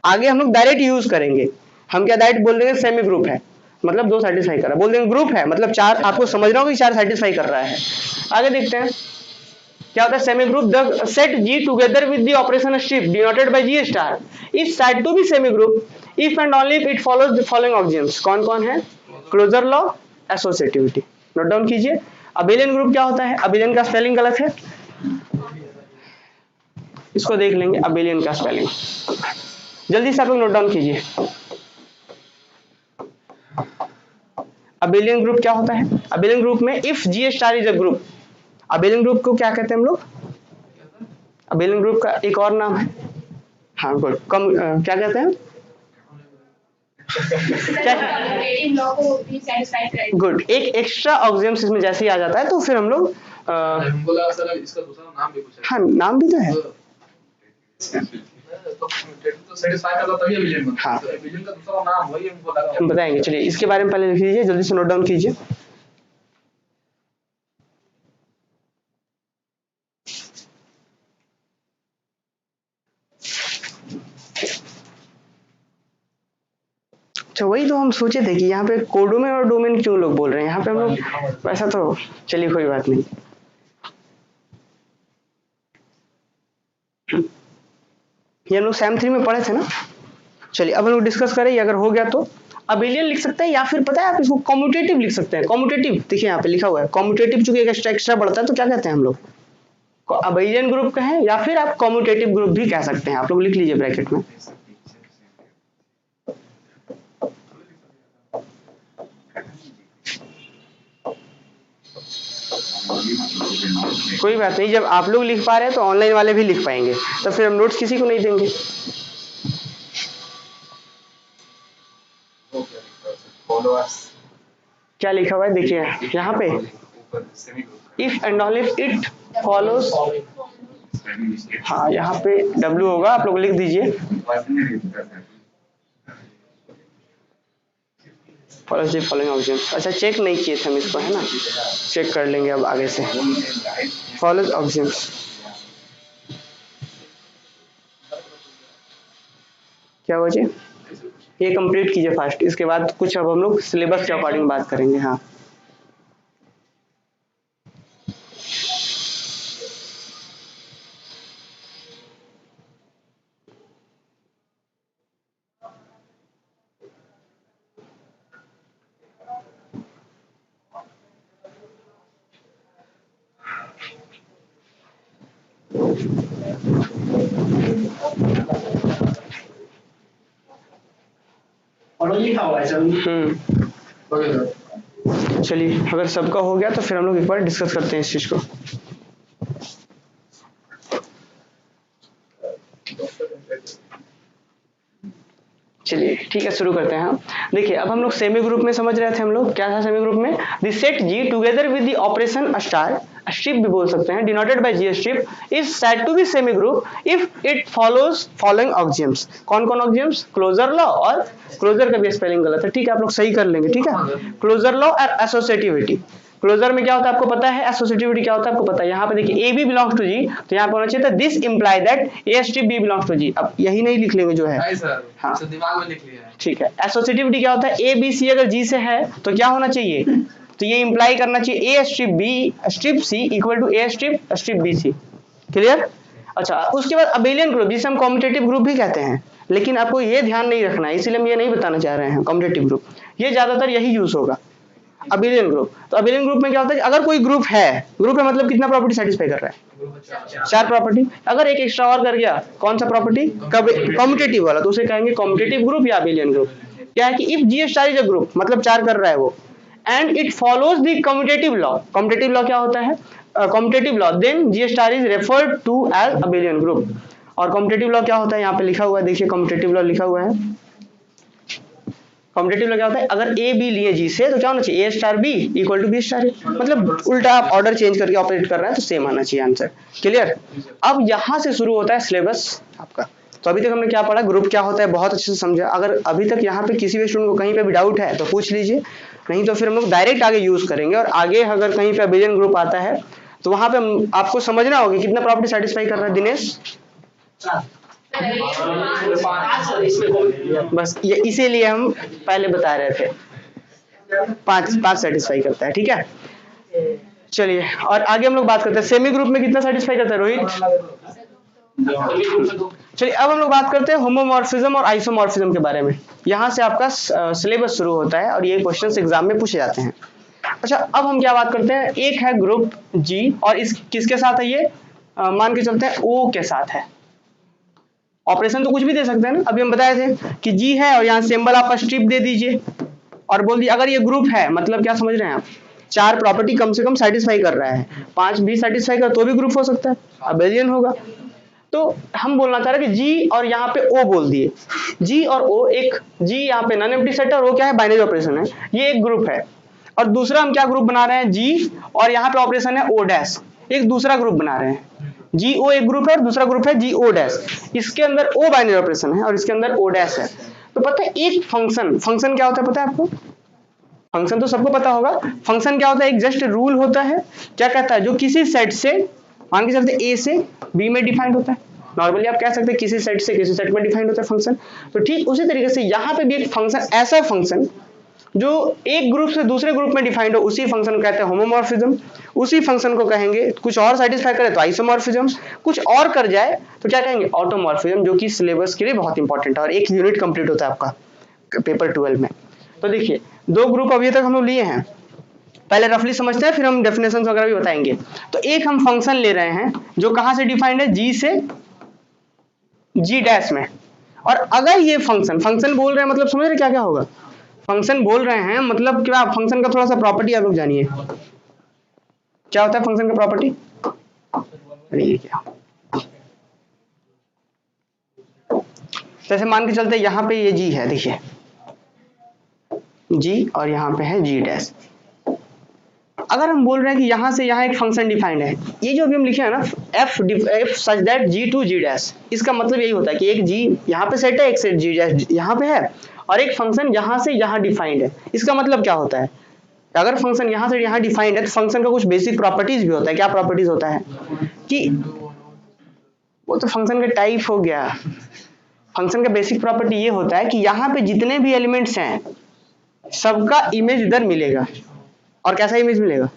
आगे हम लोग डायरेक्ट यूज करेंगे, हम क्या डायरेक्ट बोल देंगे सेमी ग्रुप है मतलब दो सेटिस्फाई कर रहा है, बोल देंगे ग्रुप है मतलब चार, आपको समझ रहा हो कि चार सेटिस्फाई कर रहा है। आगे देखते हैं क्या होता है semi group, the set G together with the operation strip denoted by G star is said to be semi group if and only if it follows the following objects. कौन कौन है? Closure law, associativity. Note down कीजिए। Abelian group क्या होता है? Abelian का spelling गलत है, इसको देख लेंगे अबेलियन का स्पेलिंग, जल्दी से आप लोग नोट डाउन कीजिए। अबेलियन ग्रुप क्या होता है? अबेलियन ग्रुप में if G star is a group, abelian group को क्या कहते हैं हम लोग? अबेलियन ग्रुप का एक और नाम है, हाँ गुड, कम क्या कहते हैं? गुड, एक एक्स्ट्रा ऑक्सियम्स इसमें जैसे ही आ जाता है तो फिर हम लोग बोला सर इसका दूसरा नाम भी कुछ है। हाँ नाम भी तो है, तो सेटिस्फाई करता तभी अबिलियन बनता है। हाँ। तो अबिलियन का दूसरा नाम वही हमको लगा। हम बताएंगे, चलिए इसके बारे में पहले लिख लीजिए, जल्दी से नोट डाउन कीजिए। अच्छा वही तो हम सोचे थे कि यहाँ पे कोडोमेन और डोमेन क्यों लोग बोल रहे हैं, यहाँ पे हम लोग वैसा तो, चलिए कोई बात नहीं। ये हम लोग सैम 3 में पढ़े थे ना। चलिए अब हम लोग डिस्कस करें, अगर हो गया तो अबेलियन लिख सकते हैं, या फिर पता है आप इसको कम्यूटेटिव लिख सकते हैं। कम्यूटेटिव देखिए यहाँ पे लिखा हुआ है, कम्यूटेटिव चूंकि एक एक्स्ट्रा बढ़ता है तो क्या कहते हैं हम लोग? अबेलियन ग्रुप कहें या फिर आप कम्यूटेटिव ग्रुप भी कह सकते हैं, आप लोग लिख लीजिए ब्रैकेट में। कोई बात नहीं, जब आप लोग लिख पा रहे हैं तो ऑनलाइन वाले भी लिख पाएंगे, तो फिर हम नोट्स किसी को नहीं देंगे। क्या लिखा हुआ है देखिए यहाँ पे, if and only if it follows, हाँ यहाँ पे W होगा, आप लोग लिख दीजिए फॉलोज द फॉलोइंग ऑब्जेक्ट्स। अच्छा चेक नहीं किए थे हम इसको, है ना, चेक कर लेंगे अब आगे से। फॉलोज ऑब्जेक्ट्स क्या हुआ जी, ये कंप्लीट कीजिए फास्ट, इसके बाद कुछ अब हम लोग सिलेबस के अकॉर्डिंग बात करेंगे। हाँ और लिखा हुआ है सर। Okay sir. चलिए अगर सबका हो गया तो फिर हम लोग एक बार डिस्कस करते हैं इस चीज को। चलिए ठीक है, शुरू करते हैं हम। देखिए अब हम लोग सेमी ग्रुप में समझ रहे थे, हम लोग क्या था सेमी ग्रुप में, the set G together with the operation star, strip भी बोल सकते हैं, denoted by G strip, is said to be semi group if it follows following axioms. कौन कौन ऑक्सियम्स? क्लोजर लॉ, और क्लोजर का भी स्पेलिंग गलत है, ठीक है, आप लोग सही कर लेंगे, ठीक है। क्लोजर लॉ और एसोसिएटिविटी। क्लोजर में क्या होता है आपको पता है, एसोसिएटिविटी क्या होता है आपको पता है। यहाँ पे देखिए A B belongs to G, तो यहाँ पे होना चाहिए था this imply that A strip B belongs to G. अब यही नहीं लिख लेंगे जो है, नहीं सर, हाँ। सर दिमाग में लिख लिया है। ठीक है। एसोसिएटिविटी क्या होता है, ए बी सी अगर जी से है तो क्या होना चाहिए, तो ये इंप्लाई करना चाहिए A strip B strip C equal to A strip B C. Clear? अच्छा, उसके बाद अबेलियन ग्रुप जिसे हम कॉम्पिटिटिव ग्रुप भी कहते हैं, लेकिन आपको ये ध्यान नहीं रखना है, इसीलिए हम ये नहीं बताना चाह रहे हैं कॉम्पिटिटिव ग्रुप, ये ज्यादातर यही यूज होगा अबेलियन ग्रुप। तो अबेलियन ग्रुप में क्या होता है, अगर कोई ग्रुप है मतलब कितना प्रॉपर्टी सेटिस्फाई कर रहा है, 4 प्रॉपर्टी। अगर एक एक्स्ट्रा और कर गया, कौन सा प्रॉपर्टी, कॉम्पिटिटिव वाला, तो उसे कहेंगे कॉम्पिटिटिव ग्रुप या अबेलियन ग्रुप। क्या है कि if G star is a group, मतलब 4 कर रहा है वो, and it follows the commutative law. Commutative law क्या होता है, commutative law, then G star is referred to as abelian group. और कम्यूटेटिव लॉ क्या होता है, यहाँ पे लिखा हुआ है, देखिए कम्यूटेटिव लॉ लिखा हुआ है। कॉम्पिटिटिव लॉ क्या होता है, अगर ए बी लिए जी से तो क्या होना चाहिए, A star B equal to B star A, मतलब उल्टा आप ऑर्डर चेंज करके ऑपरेट कर रहे हैं तो सेम आना चाहिए आंसर। क्लियर? अब यहाँ से शुरू होता है सिलेबस आपका। तो अभी तक हमने क्या पढ़ा, ग्रुप क्या होता है बहुत अच्छे से समझा। अगर अभी तक यहाँ पे किसी भी स्टूडेंट को कहीं पे भी डाउट है तो पूछ लीजिए, नहीं तो फिर हम लोग डायरेक्ट आगे यूज करेंगे। और आगे अगर कहीं पे अबेलियन ग्रुप आता है तो वहां पे आपको समझना होगा कितना प्रॉपर्टी सेटिस्फाई कर रहा है दिनेश। बस ये इसीलिए हम पहले बता रहे थे, 5 सेटिस्फाई करता है, ठीक है। चलिए और आगे हम लोग बात करते हैं सेमी ग्रुप में कितना सेटिस्फाई करता है रोहित। चलिए अब हम लोग बात करते हैं होमोमॉर्फिज्म और आइसोमॉर्फिज्म के बारे में। यहाँ से आपका सिलेबस शुरू होता है और ये क्वेश्चंस एग्जाम में पूछे जाते हैं। अच्छा अब हम क्या बात करते हैं, एक है ग्रुप जी और इस किसके साथ है ये, मान के चलते हैं ओ के साथ है। ऑपरेशन तो कुछ भी दे सकते हैं ना, अभी हम बताए थे कि जी है और यहाँ सिंबल आप स्ट्रिप दे दीजिए और बोल दिए अगर ये ग्रुप है, मतलब क्या समझ रहे हैं आप, 4 प्रॉपर्टी कम से कम सेटिस्फाई कर रहा है, 5 भी सेटिस्फाई कर तो भी ग्रुप हो सकता है, अबेलियन होगा। तो हम बोलना चाह रहे हैं कि जी और यहाँ पे ओ बोल दिए, जी और ओ, एक जी यहाँ पे नॉन एम्प्टी सेट है और ओ क्या है, बाइनरी ऑपरेशन है, ये एक ग्रुप है। और दूसरा हम क्या ग्रुप बना रहे हैं, जी और यहाँ पे ऑपरेशन है ओ डैश, एक दूसरा ग्रुप बना रहे हैं। जी ओ एक ग्रुप है और दूसरा ग्रुप है जी ओ डैश, इसके अंदर ओ बाइनरी ऑपरेशन है और इसके अंदर ओ डैश है। तो पता है एक फंक्शन क्या होता है पता है आपको, फंक्शन तो सबको पता होगा। फंक्शन क्या होता है, एक जस्ट रूल होता है, क्या कहता है, जो किसी सेट से मान के चलते ए से बी में डिफाइंड होता है। नॉर्मली आप कह सकते हैं किसी सेट से किसी सेट में डिफाइंड होता है फंक्शन। तो ठीक उसी तरीके से यहाँ पे भी एक फंक्शन, ऐसा फंक्शन जो एक ग्रुप से दूसरे ग्रुप में डिफाइंड हो, उसी फंक्शन को कहते हैं होमोमॉर्फिज्म। उसी फंक्शन को कहेंगे, कुछ और सेटिस्फाई करे तो आइसोमॉर्फिज्म, कुछ और कर जाए तो क्या कहेंगे, ऑटोमॉर्फिज्म, जो कि सिलेबस के लिए बहुत इंपॉर्टेंट है और एक यूनिट कंप्लीट होता है आपका पेपर 12 में। तो देखिए 2 ग्रुप अभी तक हम लोग लिए हैं, पहले रफली समझते हैं फिर हम डेफिनेशन वगैरह भी बताएंगे। तो एक हम फंक्शन ले रहे हैं जो कहां से डिफाइंड है, जी से जी डैश में। और अगर ये फंक्शन बोल रहे हैं, मतलब समझ रहे क्या क्या होगा, फंक्शन बोल रहे हैं मतलब क्या, फंक्शन का थोड़ा सा प्रॉपर्टी आप लोग जानिए क्या होता है फंक्शन का प्रॉपर्टी। क्या जैसे मान के चलते यहाँ पे ये जी है, देखिए जी और यहाँ पे है जी डैश। अगर हम बोल रहे हैं कि यहाँ से यहाँ एक फंक्शन डिफाइंड है, ये जो अभी हम लिखे हैं ना f such that G to G dash, इसका मतलब यही होता है कि एक जी यहाँ पे सेट है, एक सेट जी डैश यहाँ पे है और एक फंक्शन यहाँ से यहाँ डिफाइंड है। इसका मतलब क्या होता है, अगर फंक्शन यहाँ से यहाँ डिफाइंड है तो फंक्शन का कुछ बेसिक प्रॉपर्टीज भी होता है। क्या प्रॉपर्टीज होता है कि वो तो फंक्शन का टाइप हो गया, फंक्शन का बेसिक प्रॉपर्टी ये होता है कि यहाँ पे जितने भी एलिमेंट्स हैं सबका इमेज इधर मिलेगा। और कैसा इमेज मिलेगा,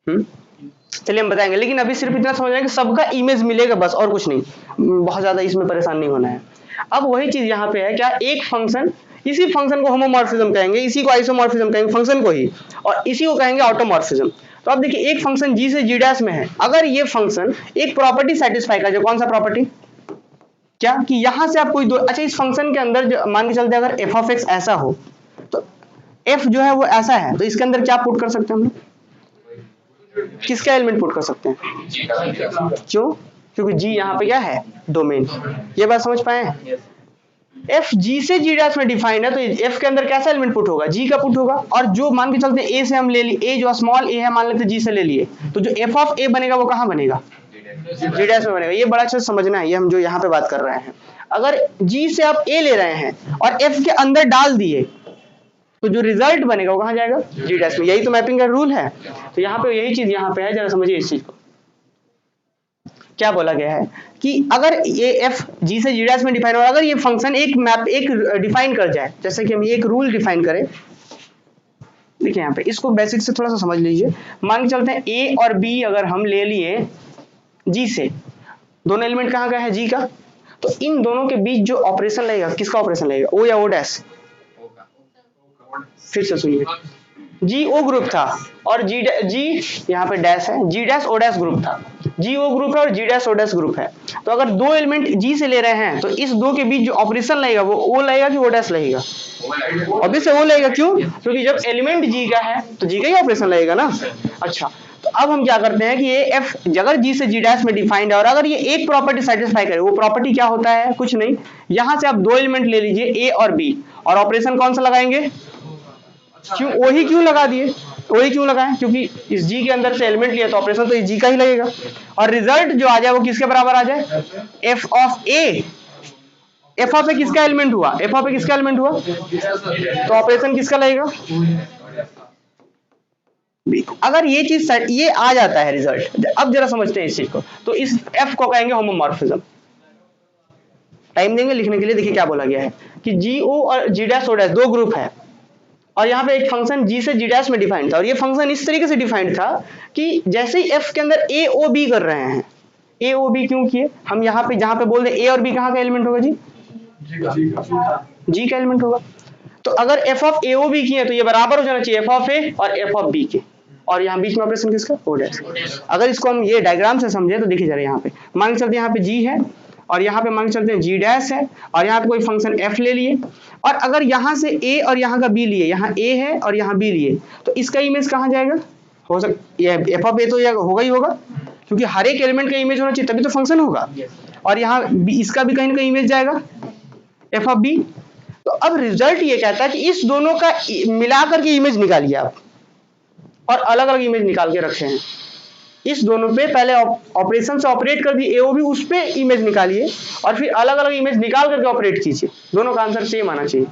चलिए हम बताएंगे, लेकिन अभी सिर्फ इतना समझ रहे हैं कि सबका इमेज मिलेगा बस, और कुछ नहीं, बहुत ज्यादा इसमें परेशान नहीं होना है। अब वही चीज यहाँ पे है, क्या एक फंक्शन, इसी फंक्शन को होमोमॉर्फिज्म कहेंगे, इसी को आइसोमॉर्फिज्म कहेंगे फंक्शन को ही, और इसी को कहेंगे ऑटोमॉर्फिज्म। तो अब देखिए एक फंक्शन जी से जी डैश में है, अगर ये फंक्शन एक प्रॉपर्टी सेटिस्फाई कर जाए, कौन सा प्रॉपर्टी, क्या कि यहां से आप कोई दो, अच्छा इस फंक्शन के अंदर जो मान के चलते अगर एफ ऑफ एक्स ऐसा हो तो एफ जो है वो ऐसा है, तो इसके अंदर क्या पुट कर सकते हैं हम लोग, किसका एलिमेंट पुट कर सकते हैं, क्यों, क्योंकि जी यहाँ पे क्या है, डोमेन। ये बात समझ पाए, एफ जी से जी डैश में डिफाइंड है, तो एफ के अंदर कैसा एलिमेंट पुट होगा, जी का पुट होगा। और जो मान के चलते हैं ए से हम ले लिए, ए जो स्मॉल ए है मान लेते जी से ले लिए, तो जो एफ ऑफ ए बनेगा वो कहाँ बनेगा, जी डैश में बनेगा। ये बड़ा अच्छा समझना है, ये हम जो यहाँ पे बात कर रहे हैं, अगर जी से आप ए ले रहे हैं और एफ के अंदर डाल दिए तो जो रिजल्ट बनेगा वो कहाँ जाएगा, जी डैश में। यही तो मैपिंग का रूल है। तो यहाँ पे यही चीज यहाँ पे है, जरा समझिए इस चीज को। क्या बोला गया है कि अगर ये एफ जी से जी डैश में डिफाइन हो, अगर ये फंक्शन एक मैप एक डिफाइन कर जाए, जैसे कि हम ये एक रूल डिफाइन करें, देखिए यहाँ पे इसको बेसिक से थोड़ा सा समझ लीजिए। मान के चलते हैं ए और बी अगर हम ले लिए जी से, दोनों एलिमेंट कहाँ का है, जी का, तो इन दोनों के बीच जो ऑपरेशन लगेगा, किसका ऑपरेशन लगेगा, ओ या ओ डैश, फिर से सुनिए, जी ओ ग्रुप था और जी यहाँ पे डैश है, जी डैश ओ डैश ग्रुप था, जी ओ ग्रुप है और जी डैश ओ डैश ग्रुप है। तो अगर दो एलिमेंट जी से ले रहे हैं तो इस दो के बीच जो ऑपरेशन लगेगा वो ओ लगेगा कि ओ डैश लगेगा, ऑब्वियसली ओ लगेगा। क्यों, क्योंकि जब एलिमेंट जी का है तो जी का ही ऑपरेशन लगेगा ना। अच्छा, तो अब हम क्या करते हैं कि ये एफ अगर जी से जी डैश में डिफाइंड है और अगर ये एक प्रॉपर्टी सेटिस्फाई करे, वो प्रॉपर्टी क्या होता है, कुछ नहीं, यहां से आप दो एलिमेंट ले लीजिए ए और बी, और ऑपरेशन कौन सा लगाएंगे, क्यों वही क्यों लगा दिए, वही क्यों लगाएं, क्योंकि इस जी के अंदर से एलिमेंट लिया तो ऑपरेशन तो इस जी का ही लगेगा, और रिजल्ट जो आ जाए वो किसके बराबर आ जाए, F of A. F of A किसका एलिमेंट हुआ, एफ ऑफ ए किसका एलिमेंट हुआ, तो ऑपरेशन किसका लगेगा, अगर ये चीज ये आ जाता है रिजल्ट। अब जरा समझते हैं इस चीज को, तो इस एफ को कहेंगे होमोमॉर्फिज्म। टाइम देंगे लिखने के लिए। देखिए क्या बोला गया है कि जी ओ और जी डैश ओ डैश दो ग्रुप है, और यहाँ पे एक फंक्शन जी से जी डैश में डिफाइंड था, और ये फंक्शन इस तरीके से डिफाइंड था कि जैसे ही एफ के अंदर ए ओ बी कर रहे हैं, ए ओ बी क्यों किए, हम यहाँ पे जहां पे बोल रहे ए और बी कहाँ का एलिमेंट होगा, जी का एलिमेंट होगा। तो अगर F of A O B किए तो ये बराबर हो जाना चाहिए एफ ऑफ ए और एफ ऑफ बी के, और यहाँ बीच में ऑपरेशन किसका, ओ डैश। अगर इसको हम ये डायग्राम से समझे तो देखिए जरा, यहाँ पे मान के चलते यहाँ पे जी है और यहाँ पे मान के चलते हैं जी डैश है, और यहाँ पे कोई फंक्शन एफ ले लिए, और अगर यहाँ से ए और यहाँ का बी लिए, यहाँ ए है और यहाँ बी लिए, तो इसका इमेज कहाँ जाएगा, हो सकता ये एफ ऑफ ए तो ये होगा ही होगा, क्योंकि हर एक एलिमेंट का इमेज होना चाहिए तभी तो फंक्शन होगा, और यहाँ इसका भी कहीं ना कहीं इमेज जाएगा एफ ऑफ बी। तो अब रिजल्ट ये कहता है कि इस दोनों का मिला करके इमेज निकालिए आप, और अलग अलग इमेज निकाल के रखे हैं, इस दोनों पे पहले ऑपरेशन से ऑपरेट कर दिए एओबी, उस पे इमेज निकालिए और फिर अलग अलग इमेज निकाल करके ऑपरेट कीजिए, दोनों का आंसर सेम आना चाहिए।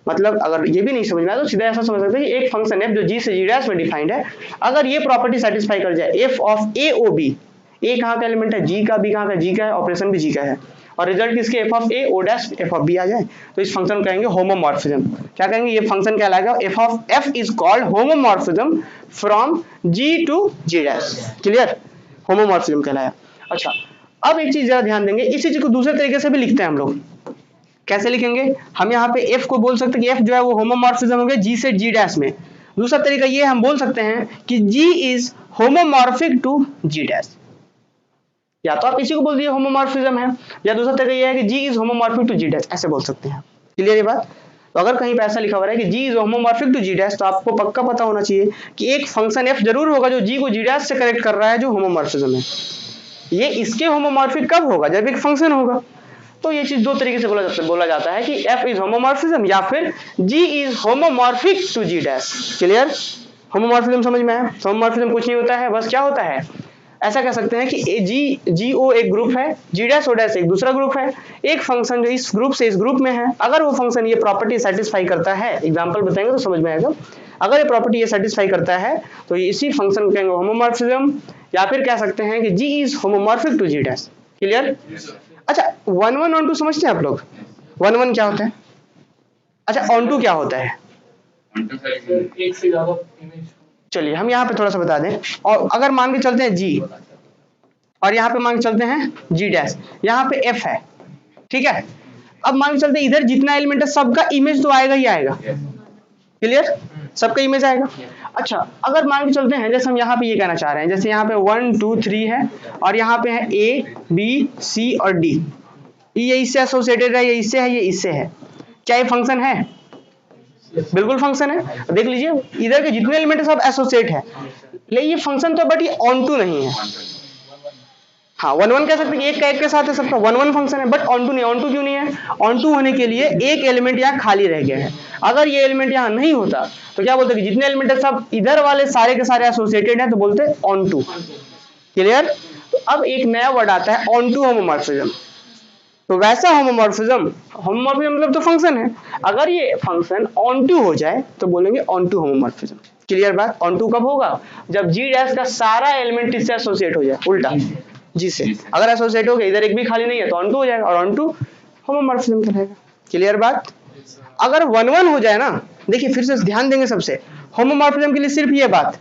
मतलब अगर ये भी नहीं समझ में आया तो सीधा ऐसा समझ सकते हैं कि एक फंक्शन एफ जो जी से जी डैश में डिफाइंड है, अगर ये प्रॉपर्टी सेटिस्फाई कर जाए F of A O B, A कहाँ का एलिमेंट है, जी का, बी कहाँ का, जी का है, ऑपरेशन भी जी का है, और रिजल्ट किसके F of A O dash F of B आ जाए, तो इस फंक्शन को कहेंगे होमोमॉर्फिज्म। क्या कहेंगे, ये फंक्शन क्या लाएगा, F of F is called homomorphism from G to G dash. Clear, homomorphism कहलाया। अच्छा, अब एक चीज जरा ध्यान देंगे, इसी चीज को दूसरे तरीके से भी लिखते हैं हम लोग। कैसे लिखेंगे, हम यहाँ पे f को बोल सकते हैं कि f जो है वो होमोमॉर्फिज्म हो गया g से g डैश में। दूसरा तरीका ये हम बोल सकते हैं कि g is homomorphic to g dash, या तो आप इसी को बोल दिए होमोमॉर्फिज्म है, या दूसरा तरीका ये है कि g is homomorphic to g dash, ऐसे बोल सकते हैं। क्लियर ये बात। तो अगर कहीं पे ऐसा लिखा हुआ है कि g is homomorphic to g dash, तो आपको पक्का पता होना चाहिए कि एक फंक्शन f जरूर होगा जो g को g डैश से कनेक्ट कर रहा है, जो होमोमॉर्फिज्म है। ये इसके होमोमॉर्फिक कब होगा, जब एक फंक्शन होगा। तो ये चीज दो तरीके से बोला जाता है कि f इज होमोमॉर्फिज्म या फिर g is homomorphic to g dash. Clear, homomorphism समझ में आया। होमोमॉर्फिज्म कुछ नहीं होता है, बस क्या होता है, ऐसा कह सकते हैं कि g o एक ग्रुप है, g डैश o डैश एक दूसरा ग्रुप है, एक फंक्शन जो इस ग्रुप से इस ग्रुप में है, अगर वो फंक्शन ये प्रॉपर्टी सेटिस्फाई करता है, एग्जांपल बताएंगे तो समझ में आएगा, अगर ये प्रॉपर्टी ये सेटिस्फाई करता है तो इसी फंक्शन को कहेंगे होमोमॉर्फिज्म, या फिर कह सकते हैं कि g is homomorphic to g dash. Clear. अच्छा, 1 1 ऑन 2 समझते हैं आप लोग, 1 1 क्या होता है, अच्छा ऑन 2 क्या होता है, एक से ज्यादा इमेज। चलिए हम यहाँ पे थोड़ा सा बता दें। और अगर मान के चलते हैं g और यहाँ पे मान के चलते हैं g डैश, यहाँ पे f है, ठीक है। अब मान के चलते हैं इधर जितना एलिमेंट है सबका इमेज तो आएगा ही आएगा, क्लियर, सबका इमेज आएगा। अच्छा, अगर मान के चलते हैं जैसे हम यहाँ पे ये कहना चाह रहे हैं, जैसे यहाँ पे 1 2 3 है और यहाँ पे है A B C और D, ये इससे एसोसिएटेड है, ये इससे है, ये इससे है, क्या ये फंक्शन है? बिल्कुल फंक्शन है। देख लीजिए इधर के जितने एलिमेंट है सब एसोसिएट है, लेकिन ये फंक्शन तो बट ये ऑन टू नहीं है। हाँ 1 1 कह सकते हैं कि एक का एक के साथ है, सबका 1 1 फंक्शन है, बट ऑन टू नहीं। ऑन टू क्यों नहीं है? ऑन टू होने के लिए एक एलिमेंट यहाँ खाली रह गया है। अगर ये एलिमेंट यहाँ नहीं होता तो क्या बोलते कि जितने एलिमेंट है सब इधर वाले सारे के सारे एसोसिएटेड है, तो बोलते ऑन टू। क्लियर। तो अब एक नया वर्ड आता है ऑन टू होमोमॉर्फिज्म। तो वैसा होमोमॉर्फिज्म, होमोमॉर्फिज्म मतलब तो फंक्शन है, अगर ये फंक्शन ऑन टू हो जाए तो बोलेंगे ऑन टू होमोमॉर्फिज्म। क्लियर बात। ऑन टू कब होगा? जब जी डैश का सारा एलिमेंट इससे एसोसिएट हो जाए, उल्टा जी से। अगर एसोसिएट हो गया, इधर एक भी खाली नहीं है, तो ऑन टू हो जाएगा, और ऑन टू होमोमॉर्फिज्म कहलाएगा। क्लियर बात। अगर 1 1 हो जाए ना, देखिए फिर से ध्यान देंगे, सबसे होमोमॉर्फिज्म के लिए सिर्फ ये बात,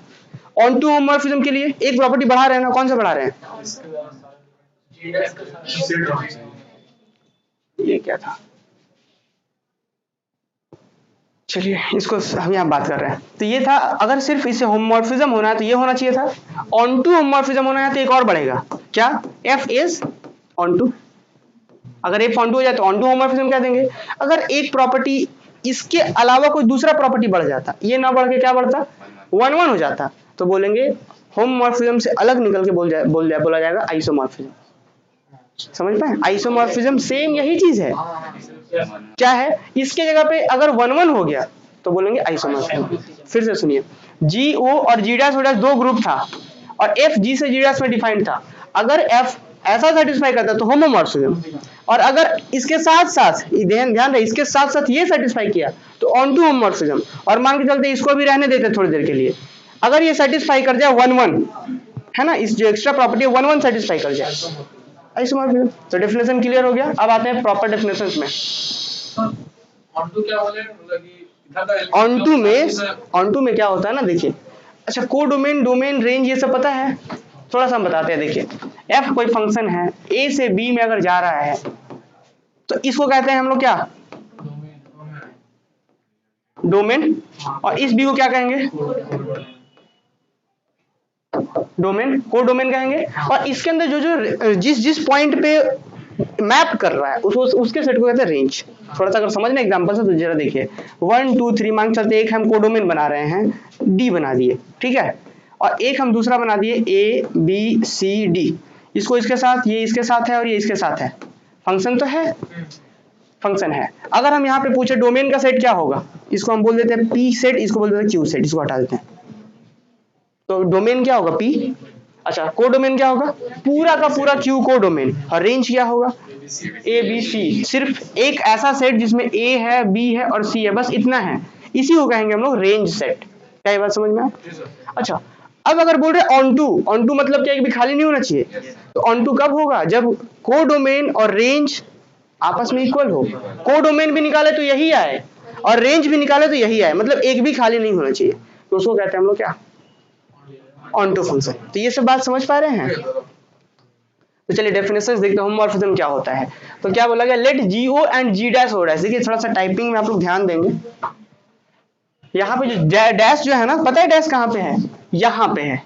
ऑन टू होमोमॉर्फिज्म के लिए एक प्रॉपर्टी बढ़ा रहे हैं ना, कौन सा बढ़ा रहे हैं? ये क्या था, चलिए इसको हम यहाँ बात कर रहे हैं। तो ये था, अगर सिर्फ इसे होमोमॉर्फिज्म होना है तो ये होना चाहिए था। ऑन टू होमोमॉर्फिज्म होना है तो एक और बढ़ेगा, क्या? F is onto. अगर एफ ऑन टू हो जाए तो ऑन टू होमोमॉर्फिज्म कह देंगे। अगर एक प्रॉपर्टी इसके अलावा कोई दूसरा प्रॉपर्टी बढ़ जाता, ये ना बढ़ के क्या बढ़ता? 1 1 हो जाता, तो बोलेंगे होमोमॉर्फिज्म से अलग निकल के बोला जाएगा आइसोमॉर्फिज्म। समझ पाए? आइसोमॉर्फिज्म सेम यही चीज है। क्या है? इसके जगह पे अगर 1 1 हो गया तो बोलेंगे आइसोमॉर्फिज्म। फिर से सुनिए, जी ओ और जी डैश ओ डैश दो ग्रुप था और एफ जी से जी डैश में डिफाइंड था। अगर एफ ऐसा सेटिस्फाई करता तो होमोमॉर्फिज्म, और अगर इसके साथ साथ ध्यान रहे, इसके साथ साथ ये सेटिस्फाई किया तो ऑन टू होमोमॉर्फिज्म। और मान के चलते इसको भी रहने देते थोड़ी देर के लिए, अगर ये सेटिस्फाई कर जाए 1 1, है ना, इस जो एक्स्ट्रा प्रॉपर्टी 1 1 सेटिस्फाई कर जाए, आइसोमॉर्फिज्म। तो डेफिनेशन क्लियर हो गया। अब आते हैं प्रॉपर डेफिनेशंस में। ऑन टू क्या बोले, मतलब कि इधर का ऑन टू में क्या होता है ना, देखिए, अच्छा कोडोमेन, डोमेन, रेंज ये सब पता है, थोड़ा सा हम बताते हैं। देखिए एफ कोई फंक्शन है, ए से बी में अगर जा रहा है तो इसको कहते हैं हम लोग क्या? डोमेन। और इस बी को क्या कहेंगे? डोमेन, कोडोमेन कहेंगे। और इसके अंदर जो जिस पॉइंट पे मैप कर रहा है उसके सेट को कहते हैं रेंज। थोड़ा सा अगर समझना एग्जांपल से तो जरा देखिए, 1 2 3 मान चलते एक हम कोडोमेन बना रहे हैं, डी बना दिए, ठीक है, और एक हम दूसरा बना दिए ए बी सी डी। इसको इसके साथ, ये इसके साथ है और ये इसके साथ है, फंक्शन तो है, फंक्शन है। अगर हम यहाँ पे पूछे डोमेन का सेट क्या होगा, इसको हम बोल देते हैं पी सेट, इसको बोल देते हैं क्यू सेट, इसको हटा देते हैं। तो डोमेन क्या होगा? पी। अच्छा कोडोमेन क्या होगा? पूरा का पूरा क्यू कोडोमेन। और रेंज क्या होगा? A B C. सिर्फ एक ऐसा सेट जिसमें ए है, बी है और सी है, बस इतना है, इसी को कहेंगे हम लोग रेंज सेट। क्या ये बात समझ में आए? अच्छा अब अगर बोल रहे ऑन टू मतलब क्या, एक भी खाली नहीं होना चाहिए। तो ऑन टू कब होगा? जब कोडोमेन और रेंज आपस में इक्वल हो। कोडोमेन भी निकाले तो यही आए और रेंज भी निकाले तो यही आए, मतलब एक भी खाली नहीं होना चाहिए, तो उसको कहते हैं हम लोग क्या? Onto function. तो ये सब बात समझ पा रहे हैं? तो चलिए डेफिनेशंस देखते हैं होमोमॉर्फिज्म क्या होता है। तो क्या बोला गया? Let G O and G dash O dash. देखिए थोड़ा सा टाइपिंग में आप लोग ध्यान देंगे, यहाँ पे जो डैश जो है ना, पता है डैश कहाँ पे है? यहाँ पे है,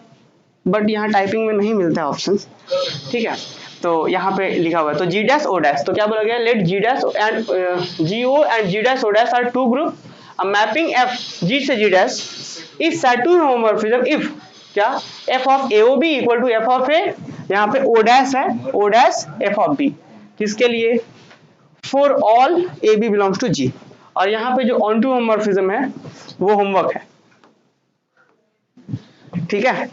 बट यहाँ टाइपिंग में नहीं मिलता है ऑप्शन, ठीक है, तो यहाँ पे लिखा हुआ है। तो जी डैश ओ डैश, तो क्या बोला गया? Let G dash and G O and G dash O dash are two group, mapping F G से G dash is set to homomorphism if क्या? F of A O B equal to F of A, यहाँ पे O dash है, O dash F of B, किसके लिए? For all A B belongs to G. और यहाँ पे जो ऑन टू होमोमॉर्फिज्म है वो होमवर्क है, ठीक है,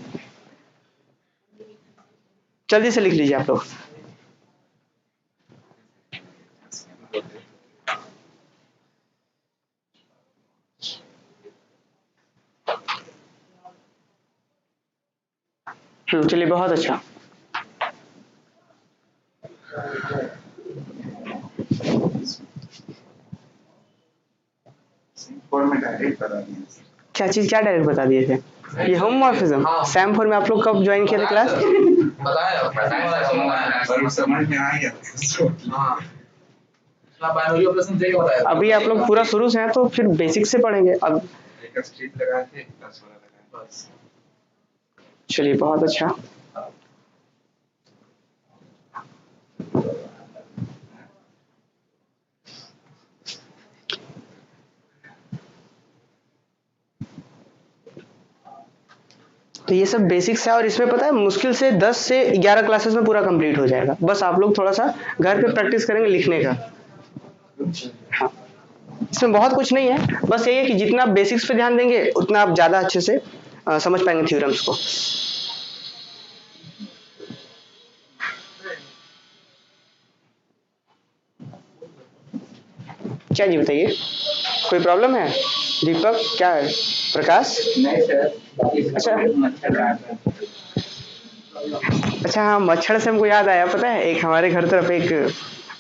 जल्दी से लिख लीजिए आप लोग। चलिए बहुत अच्छा। क्या चीज, क्या डायरेक्ट बता दिए थे? ये होमोमॉर्फिज्म। सैम 4 में आप लोग कब ज्वाइन किए थे क्लास? अभी आप लोग पूरा शुरू से हैं तो फिर बेसिक से पढ़ेंगे। अब एक स्ट्रीट लगाए थे, प्लस वाला लगाए बस। चलिए बहुत अच्छा। तो ये सब बेसिक्स है और इसमें पता है मुश्किल से 10 से 11 क्लासेस में पूरा कंप्लीट हो जाएगा। बस आप लोग थोड़ा सा घर पे प्रैक्टिस करेंगे लिखने का। हाँ, इसमें बहुत कुछ नहीं है, बस ये है कि जितना आप बेसिक्स पे ध्यान देंगे उतना आप ज्यादा अच्छे से समझ पाएंगे थ्योरम्स को। क्या जी बताइए, कोई प्रॉब्लम है? दीपक क्या है? प्रकाश? नहीं सर, अच्छा मच्छर काट रहा है। अच्छा, हाँ मच्छर से हमको याद आया, पता है एक हमारे घर तरफ एक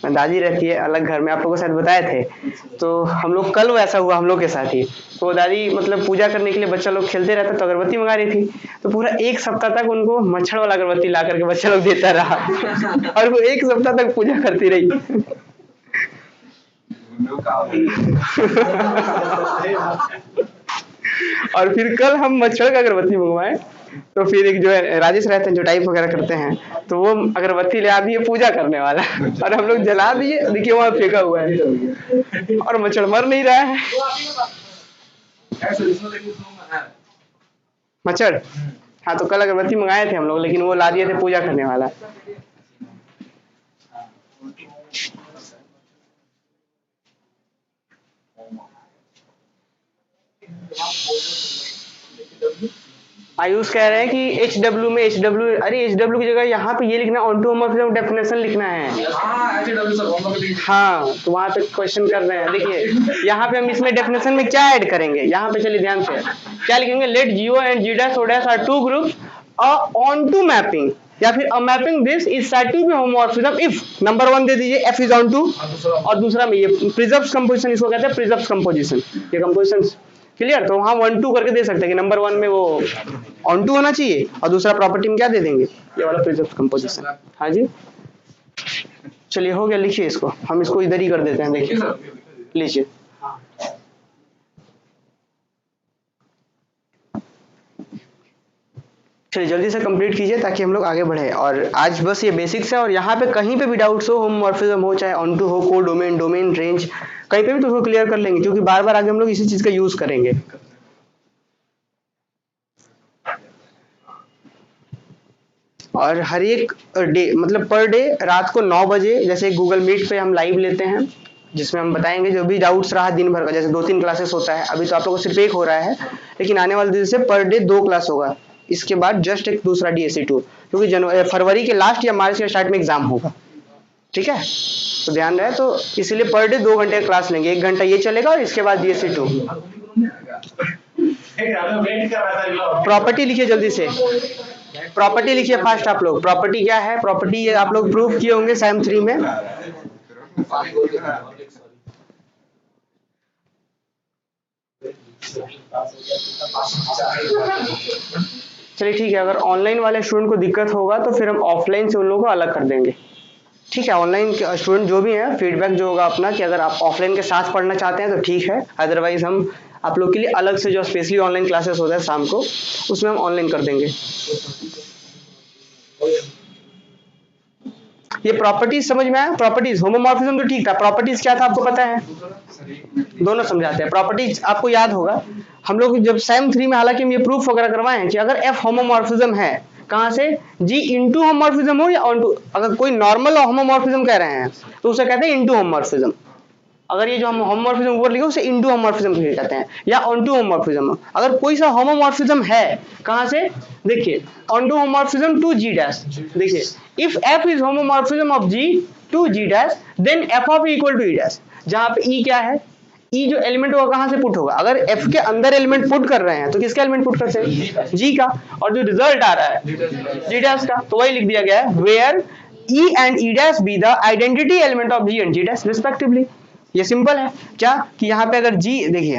दादी रहती है अलग घर में, आप लोगों को शायद बताए थे। तो हम लोग कल वैसा हुआ हम लोग के साथ ही। तो दादी मतलब पूजा करने के लिए बच्चा लोग खेलते रहता तो अगरबत्ती मंगा रही थी, तो पूरा एक सप्ताह तक उनको मच्छर वाला अगरबत्ती ला करके बच्चा लोग देता रहा और वो एक सप्ताह तक पूजा करती रही। और फिर कल हम मच्छर का अगरबत्ती मंगवाए, तो फिर एक जो है राजेश रहते हैं जो टाइप वगैरह करते हैं, तो वो अगरबत्ती ले आ दिए पूजा करने वाला और हम लोग जला दिए, देखिए वहां फेंका हुआ है और मच्छर मर नहीं रहा है। मच्छर, हाँ तो कल अगरबत्ती मंगाए थे हम लोग, लेकिन वो ला दिए थे पूजा करने वाला। आयुष कह रहे हैं कि HW में HW, अरे HW की जगह यहाँ पे ये लिखना ऑन टू होमोमॉर्फिज्म डेफिनेशन लिखना है। हाँ तो वहाँ पे क्वेश्चन कर रहे हैं, देखिए यहाँ पे हम इसमें डेफिनेशन में क्या ऐड करेंगे, यहाँ पे चलिए ध्यान से क्या लिखेंगे, let GO and G dash O dash are two groups onto mapping, या फिर a mapping this is said to be homomorphism if number 1 दे दीजिए F इज ऑन टू, और दूसरा में ये प्रिजर्व्स कंपोजिशन, इसको कहते हैं प्रिजर्व्स कंपोजिशन, ये कंपोजिशन क्लियर। तो वहां 1 2 करके दे सकते हैं कि नंबर 1 में वो ऑन टू होना चाहिए और दूसरा प्रॉपर्टी में क्या दे देंगे, ये वाला प्रिजर्व कंपोजिशन। हाँ जी चलिए हो गया, लिखिए इसको, हम इसको इधर ही कर देते हैं, देखिए लीजिए। चलिए जल्दी से कंप्लीट कीजिए ताकि हम लोग आगे बढ़े। और आज बस ये बेसिक्स है, और यहाँ पे कहीं पे भी डाउट्स हो, होमोमॉर्फिज्म हो चाहे ऑन टू हो, को डोमेन, डोमेन रेंज, कहीं पे भी तो उसको क्लियर कर लेंगे, क्योंकि बार बार आगे हम लोग इसी चीज का यूज करेंगे। और हर एक डे मतलब पर डे रात को 9 बजे जैसे गूगल मीट पे हम लाइव लेते हैं, जिसमें हम बताएंगे जो भी डाउट्स रहा दिन भर का, जैसे 2-3 क्लासेस होता है, अभी तो आप लोगों को सिर्फ एक हो रहा है, लेकिन आने वाले दिन से पर डे 2 क्लास होगा, इसके बाद जस्ट एक दूसरा DSC2, क्योंकि फरवरी के लास्ट या मार्च के स्टार्ट में एग्जाम होगा, ठीक है तो ध्यान रहे। तो इसलिए पर डे 2 घंटे क्लास लेंगे, 1 घंटा ये चलेगा और इसके बाद DSC2। प्रॉपर्टी लिखिए जल्दी से, प्रॉपर्टी लिखिए फास्ट आप लोग। प्रॉपर्टी क्या है, प्रॉपर्टी ये आप लोग प्रूफ किए होंगे SAM 3 में। चलिए ठीक है, अगर ऑनलाइन वाले स्टूडेंट को दिक्कत होगा तो फिर हम ऑफलाइन से उन लोगों को अलग कर देंगे, ठीक है। ऑनलाइन के स्टूडेंट जो भी हैं फीडबैक जो होगा अपना, कि अगर आप ऑफलाइन के साथ पढ़ना चाहते हैं तो ठीक है, अदरवाइज हम आप लोग के लिए अलग से जो स्पेशली ऑनलाइन क्लासेस होता है शाम को, उसमें हम ऑनलाइन कर देंगे। ये प्रॉपर्टीज समझ में आया? प्रॉपर्टीज, होमोमॉर्फिज्म तो ठीक था, प्रॉपर्टीज क्या था आपको पता है? दोनों समझाते हैं। प्रॉपर्टीज आपको याद होगा, हम लोग जब SAM 3 में हालांकि हम ये प्रूफ वगैरह करवाए हैं कि अगर F होमोमॉर्फिज्म है, कहां से, G इंटू होमोमॉर्फिज्म हो या ऑन टू, अगर कोई नॉर्मल होमोमॉर्फिज्म कह रहे हैं तो उसे कहते हैं इंटू होमोमॉर्फिज्म। अगर ये जो हम होमोमॉर्फिज्म ऊपर लिखे उसे इंटू होमोमॉर्फिज्म कहते हैं, या ऑनटू होमोमॉर्फिज्म। अगर कोई सा होमोमॉर्फिज्म है, कहां से, देखिए onto homomorphism to G dash, देखिए if F is homomorphism of G to G dash then F of E equal to E dash, जहां पे E क्या है, E जो एलिमेंट होगा कहां से पुट होगा, अगर F के अंदर एलिमेंट पुट कर रहे हैं तो किसका एलिमेंट पुट करते हैं, G का, और जो रिजल्ट आ रहा है G डैश का, तो वही लिख दिया गया है where E and E dash be the identity element of G and G dash respectively. ये सिंपल है क्या, कि यहाँ पे अगर G, देखिए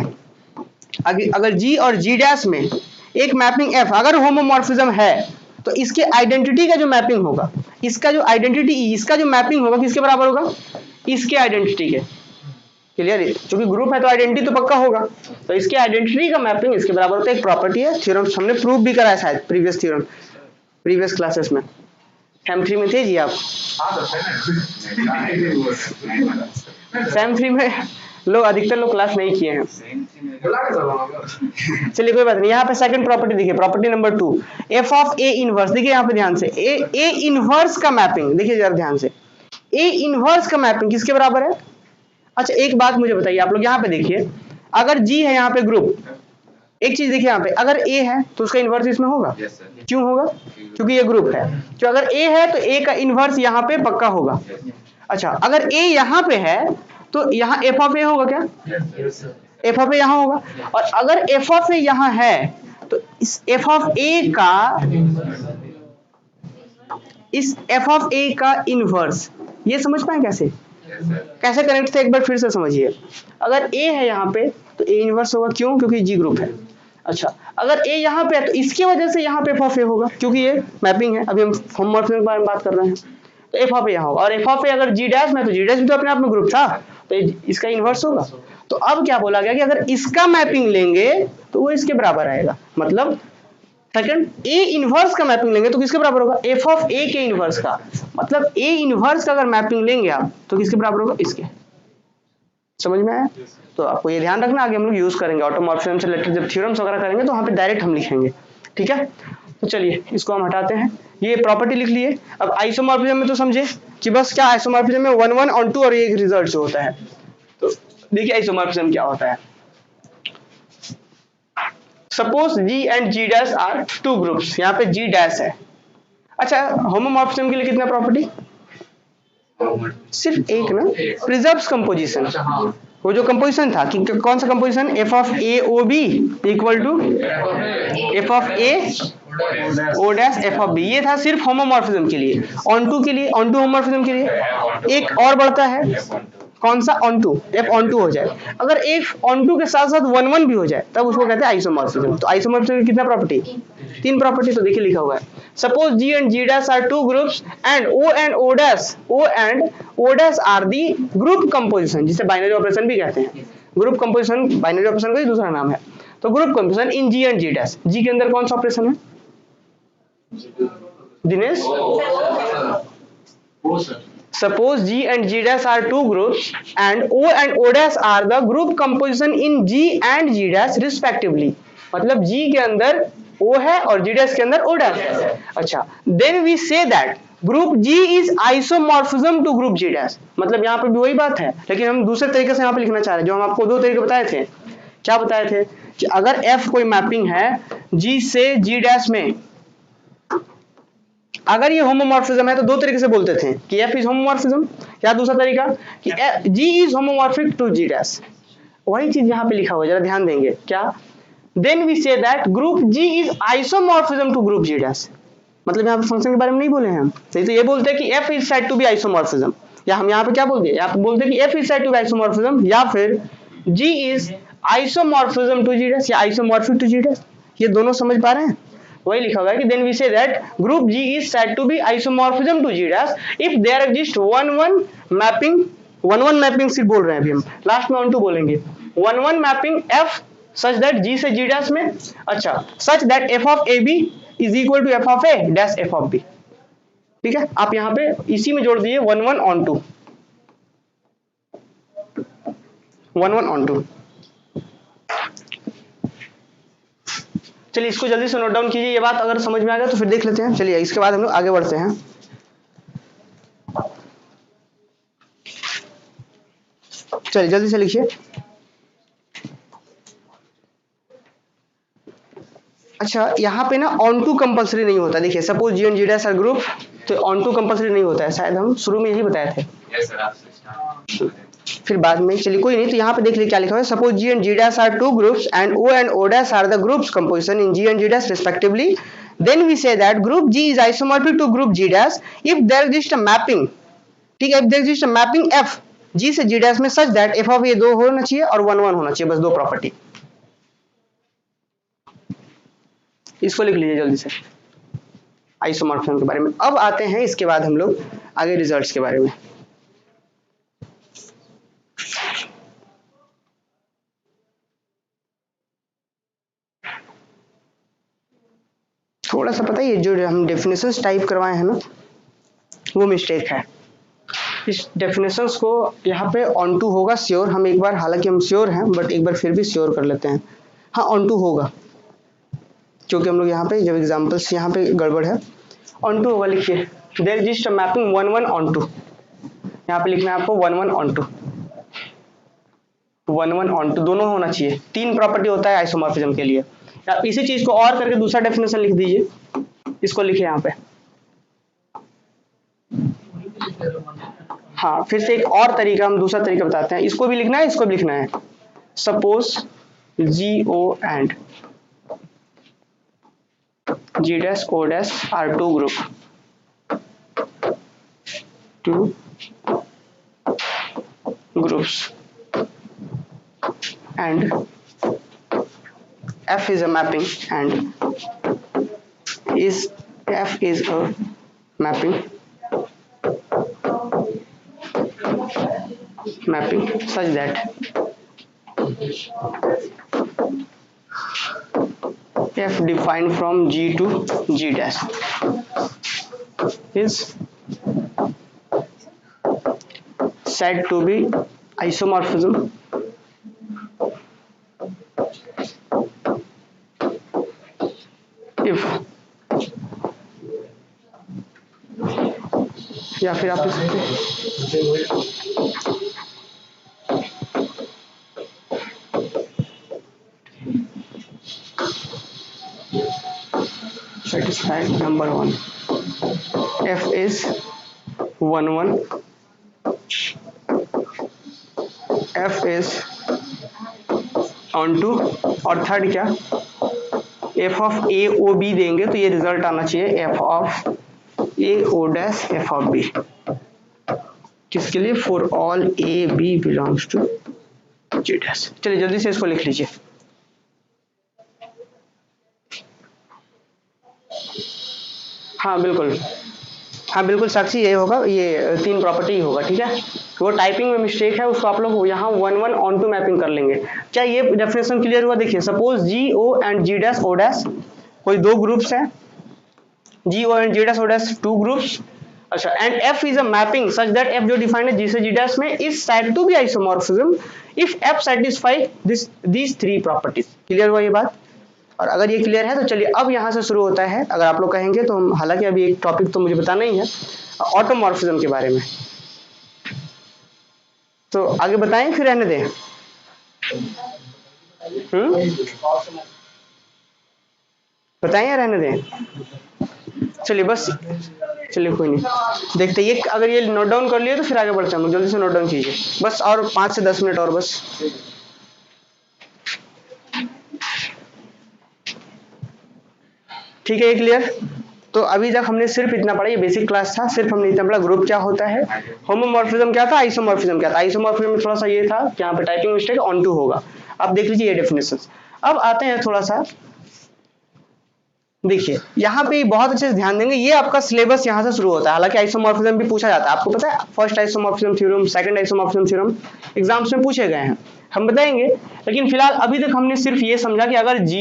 अगर G और G डैश में एक मैपिंग F अगर होमोमॉर्फिज्म है तो इसके आइडेंटिटी का जो मैपिंग होगा, इसका जो आइडेंटिटी E, इसका जो मैपिंग होगा किसके बराबर होगा, इसके आइडेंटिटी के, क्लियर? क्योंकि ग्रुप है तो आइडेंटिटी तो पक्का होगा, तो इसकी आइडेंटिटी का मैपिंग इसके बराबर होता है, एक प्रॉपर्टी है, थ्योरम हमने प्रूव भी करा है शायद प्रीवियस थ्योरम, प्रीवियस क्लासेस में। सेम 3 में थे जी आप? हाँ सर सेम 3 में लोग अधिकतर लोग क्लास नहीं किए हैं। बुला के सर वहाँ पर। चलिए कोई बात नहीं। यहाँ पे सेकंड प्रॉपर्टी देखिए, property number 2, F of A inverse. देखिए यहाँ पे ध्यान से, ए इनवर्स का मैपिंग देखिए जरा ध्यान से, ए इनवर्स का मैपिंग किसके बराबर है? अच्छा एक बात मुझे बताइए आप लोग, यहाँ पे देखिए अगर जी है यहाँ पे ग्रुप, एक चीज देखिए यहाँ पे अगर ए है तो उसका इनवर्स इसमें होगा। Yes sir. क्यों होगा? क्योंकि ये ग्रुप है। तो अगर ए है तो ए का इनवर्स यहाँ पे पक्का होगा। अच्छा अगर ए यहाँ पे है तो यहाँ एफ ऑफ ए होगा क्या? Yes sir. F of A यहाँ होगा। और अगर एफ ऑफ ए यहाँ है तो इस एफ ऑफ ए का इनवर्स, ये समझ पाए कैसे? Yes sir. कैसे कनेक्ट थे एक बार फिर से समझिए। अगर ए है यहाँ पे तो ए इनवर्स होगा, क्यों? क्योंकि जी ग्रुप है। अच्छा अगर ए यहाँ पे है तो इसकी वजह से यहाँ पे एफ ऑफ ए होगा, क्योंकि ये मैपिंग है, अभी हम होमवर्क के बारे में बात कर रहे हैं। तो एफ ऑफ ए यहाँ होगा, और एफ ऑफ ए अगर जी डैश में, तो जी डैश भी तो अपने आप में ग्रुप था, तो इसका इनवर्स होगा। तो अब क्या बोला गया कि अगर इसका मैपिंग लेंगे तो वो इसके बराबर आएगा। मतलब सेकंड ए इनवर्स का मैपिंग लेंगे तो किसके बराबर होगा? एफ ऑफ ए के इनवर्स का। मतलब ए इनवर्स का अगर मैपिंग लेंगे आप तो किसके बराबर होगा? इसके। समझ में आया? तो आपको ये ध्यान रखना, आगे हम लोग यूज करेंगे ऑटोमॉर्फिज्म से रिलेटेड जब थ्योरम्स वगैरह करेंगे तो वहां पे डायरेक्ट हम लिखेंगे। ठीक है, तो चलिए इसको हम हटाते हैं, ये प्रॉपर्टी लिख लिए। अब आइसोमॉर्फिज्म में तो समझे कि बस क्या आइसोमॉर्फिज्म में 1 1 ऑन 2 और ये रिजल्ट जो होता है। तो देखिए आइसोमॉर्फिज्म क्या होता है। Suppose G and G dash are two groups, यहाँ पे G डैश है। अच्छा होमोमॉर्फिज्म के लिए कितना प्रॉपर्टी? सिर्फ एक ना, प्रिजर्व्स कंपोजिशन। अच्छा हाँ। वो जो कंपोजिशन था कि कौन सा composition? F of A O B equal to F of A O dash F of B, ये था सिर्फ होमोमॉर्फिज्म के लिए। ऑन टू के लिए, ऑन टू होमोमॉर्फिज्म के लिए एक और बढ़ता है, कौन सा? Onto, F onto हो जाए। अगर एफ ऑन टू के साथ साथ 1 1 भी हो जाए तब उसको कहते हैं आइसोमॉर्फिज्म। तो आइसोमॉर्फिज्म की कितना प्रॉपर्टी? 3 प्रॉपर्टी। तो देखिए लिखा हुआ है, suppose G and G dash are two groups and O and O dash are the group composition, जिसे बाइनरी ऑपरेशन भी कहते हैं। ग्रुप कंपोजिशन बाइनरी ऑपरेशन का ही दूसरा नाम है। तो group composition in G and G dash, G के अंदर कौन सा ऑपरेशन है दिनेश? वो sir. Suppose G and G dash are two groups and O dash are the group composition in G and G dash respectively। मतलब G के अंदर O है और G dash के अंदर O dash है। अच्छा then we say that group G is isomorphism to group G dash। मतलब यहाँ पे भी वही बात है, लेकिन हम दूसरे तरीके से यहाँ पे लिखना चाह रहे हैं। जो हम आपको 2 तरीके बताए थे, क्या बताए थे कि अगर F कोई मैपिंग है G से G dash में, अगर ये होमोमॉर्फिज्म है तो 2 तरीके से बोलते थे कि F इज होमोमॉर्फिज्म, या दूसरा तरीका कि G is homomorphic to G dash. वही चीज यहाँ पे लिखा हुआ है, जरा ध्यान देंगे क्या? Then we say that group G is isomorphism to group G dash. मतलब यहाँ पे फंक्शन के बारे में नहीं बोले हैं हम, सही तो ये बोलते हैं कि F is said to be isomorphism, या हम यहाँ पे क्या बोलते हैं? यहाँ पे बोलते हैं कि F is said to be isomorphism, या फिर G is isomorphism to G dash या आइसोमॉर्फिक टू G डैश। ये दोनों समझ पा रहे हैं? वही लिखा हुआ है कि then we say that group G is said to be isomorphism to G dash if there exist 1 1 mapping, 1 1 mapping सिर्फ बोल रहे हैं अभी हम, लास्ट में ऑन टू बोलेंगे। 1 1 mapping F such that G से G डैश में, अच्छा such that F of AB is equal to F of A dash F of B। ठीक है, आप यहाँ पे इसी में जोड़ दिए 1 1 ऑन टू, 1 1 ऑन टू। चलिए इसको जल्दी से नोट डाउन कीजिए, ये बात अगर समझ में आ गया तो फिर देख लेते हैं। चलिए इसके बाद हम लोग आगे बढ़ते हैं। चलिए जल्दी से लिखिए। अच्छा यहाँ पे ना ऑन टू कंपल्सरी नहीं होता। देखिए suppose G and G dash are group, तो ऑन टू कंपल्सरी नहीं होता है, शायद हम शुरू में यही बताए थे। यस सर, आप स्टार्ट फिर बाद में, चलिए कोई नहीं। तो यहाँ पे देख लीजिए क्या लिखा हुआ है, suppose G and G dash are two groups and O dash are the groups composition in G and G dash respectively, then we say that group G is isomorphic to group G dash if there exists a mapping, ठीक है, if there exists a mapping F G से G dash में such that F of A 2 होना चाहिए और 1 1 होना चाहिए, बस 2 प्रॉपर्टी। इसको लिख लीजिए जल्दी से आइसोमॉर्फिज्म के बारे में। अब आते हैं इसके बाद हम लोग आगे रिजल्ट्स के बारे में। थोड़ा सा पता है ये जो हम डेफिनेशंस टाइप करवाए हैं ना वो मिस्टेक है। इस डेफिनेशंस को यहाँ पे ऑन टू होगा श्योर, हम एक बार, हालांकि हम श्योर हैं बट एक बार फिर भी श्योर कर लेते हैं। हाँ ऑन टू होगा, क्योंकि हम लोग यहाँ पे जब एग्जांपल्स यहाँ पे गड़बड़ है, ऑन टू होगा। लिखिए there exist a mapping 1 1 onto, यहाँ पे लिखना है आपको 1 1 ऑन टू, 1 1 ऑन टू दोनों होना चाहिए। 3 प्रॉपर्टी होता है आइसोमॉर्फिज्म के लिए। आप इसी चीज को और करके दूसरा डेफिनेशन लिख दीजिए, इसको लिखिए यहाँ पे। हाँ फिर से एक और तरीका, हम दूसरा तरीका बताते हैं, इसको भी लिखना है इसको भी लिखना है। Suppose GO and G dash O dash are two groups and F is a mapping and F is a mapping such that F defined from G to G dash is said to be isomorphism if, या फिर आप satisfied number 1, F is 1 1, F is on 2 और third क्या F of A O B देंगे तो ये result आना चाहिए F of A O dash F of B, किसके लिए, for all A B belongs to G dash। चलिए जल्दी से इसको लिख लीजिए। हाँ बिल्कुल साक्षी ये होगा, ये 3 प्रॉपर्टी ही होगा, ठीक है। वो टाइपिंग में मिस्टेक है, उसको आप लोग यहाँ 1 1 ऑन टू मैपिंग कर लेंगे। क्या ये डेफिनेशन क्लियर हुआ? देखिए suppose GO and G dash O dash कोई 2 ग्रुप्स हैं, GO and G dash O dash 2 groups, अच्छा, and F is a mapping such that F जो डिफाइंड है G से G dash में is said to be isomorphism if F satisfy these 3 properties. Clear हुआ ये बात? और अगर ये क्लियर है तो चलिए अब यहाँ से शुरू होता है। अगर आप लोग कहेंगे तो हम, हालांकि अभी एक टॉपिक तो मुझे बताना ही है ऑटोमॉर्फिज्म के बारे में, तो आगे बताएं फिर रहने दें? बताएं या रहने दें? चलिए बस, चलिए कोई नहीं, देखते ये, अगर ये नोट डाउन कर लिए तो फिर आगे बढ़ते हैं। जल्दी से नोट डाउन कीजिए बस, और 5 से 10 मिनट और बस। ठीक है ये क्लियर? तो अभी तक हमने सिर्फ इतना पढ़ा, ये बेसिक क्लास था, सिर्फ हमने इतना पढ़ा ग्रुप क्या होता है, होमोमॉर्फिज्म क्या था, आइसोमॉर्फिज्म क्या था। आइसोमॉर्फिज्म में थोड़ा सा ये था कि यहाँ पे टाइपिंग मिस्टेक ऑन टू होगा। अब देख लीजिए ये डेफिनेशंस। अब आते हैं थोड़ा सा, देखिए यहाँ पे बहुत अच्छे से ध्यान देंगे, ये आपका सिलेबस यहाँ से शुरू होता है। हालांकि आइसोमॉर्फिज्म भी पूछा जाता है, आपको पता है, first isomorphism theorem, second isomorphism theorem exams में पूछे गए हैं, हम बताएंगे। लेकिन फिलहाल अभी तक हमने सिर्फ ये समझा कि अगर G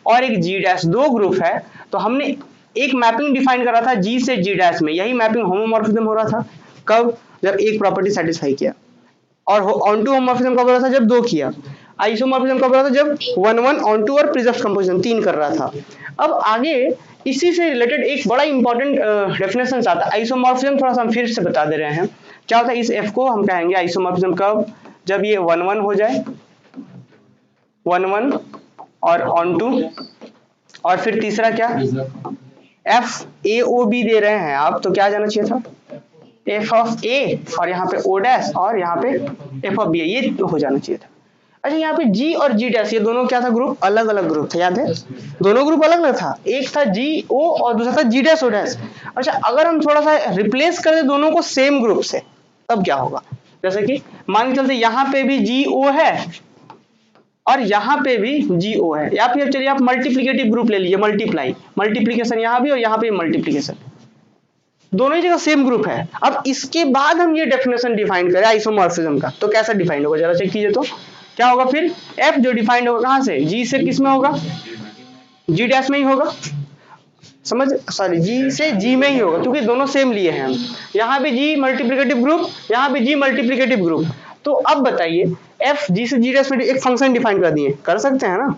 और एक G डैश 2 ग्रुप है तो हमने एक मैपिंग डिफाइन करा था G से G डैश में, यही मैपिंग होमोमॉर्फिज्म हो रहा था। कब? जब एक प्रॉपर्टी सेटिस्फाई किया। और ऑन टू होमोमॉर्फिज्म कब हो रहा था? जब 2 किया। आइसोमॉर्फिज्म कब हो रहा था? जब 1 1 ऑन टू और प्रिजर्व कंपोजिशन 3 कर रहा था। अब आगे इसी से रिलेटेड एक बड़ा इंपॉर्टेंट डेफिनेशन आता है आइसोमॉर्फिज्म, थोड़ा सा हम फिर से बता दे रहे हैं। क्या होता है? इस F को हम कहेंगे आइसोमॉर्फिज्म कब? जब ये 1 1 हो जाए, 1 1 और ऑन टू, और फिर तीसरा क्या, F A O B दे रहे हैं आप, तो क्या जाना चाहिए था? F of A, और यहाँ पे O dash, और यहाँ पे F of B, ये हो जाना चाहिए था। अच्छा यहाँ पे G और G dash ये दोनों क्या था? ग्रुप, अलग अलग ग्रुप था, याद है? दोनों ग्रुप अलग अलग था, एक था GO और दूसरा था G dash O dash। अच्छा अगर हम थोड़ा सा रिप्लेस कर दे दोनों को सेम ग्रुप से, तब क्या होगा? जैसे कि मान के चलते यहाँ पे भी GO है और यहाँ पे भी GO है, या फिर चलिए आप मल्टीप्लिकेटिव ग्रुप ले लीजिए, मल्टीप्लिकेशन यहाँ भी और यहाँ पे मल्टीप्लिकेशन, दोनों ही जगह सेम ग्रुप है। अब इसके बाद हम ये डेफिनेशन डिफाइन करें आइसोमॉर्फिज्म का, तो कैसा डिफाइन होगा जरा चेक कीजिए। तो क्या होगा फिर? F जो डिफाइंड होगा कहाँ से? G से, किस में होगा? G डैश में ही होगा। समझ, सॉरी जी से जी में ही होगा क्योंकि दोनों सेम लिए हैं हम। यहाँ पे जी मल्टीप्लिकेटिव ग्रुप, यहाँ पे जी मल्टीप्लिकेटिव ग्रुप। तो अब बताइए एफ जी से जी डैश में एक फंक्शन डिफाइन कर दिए, कर सकते हैं ना,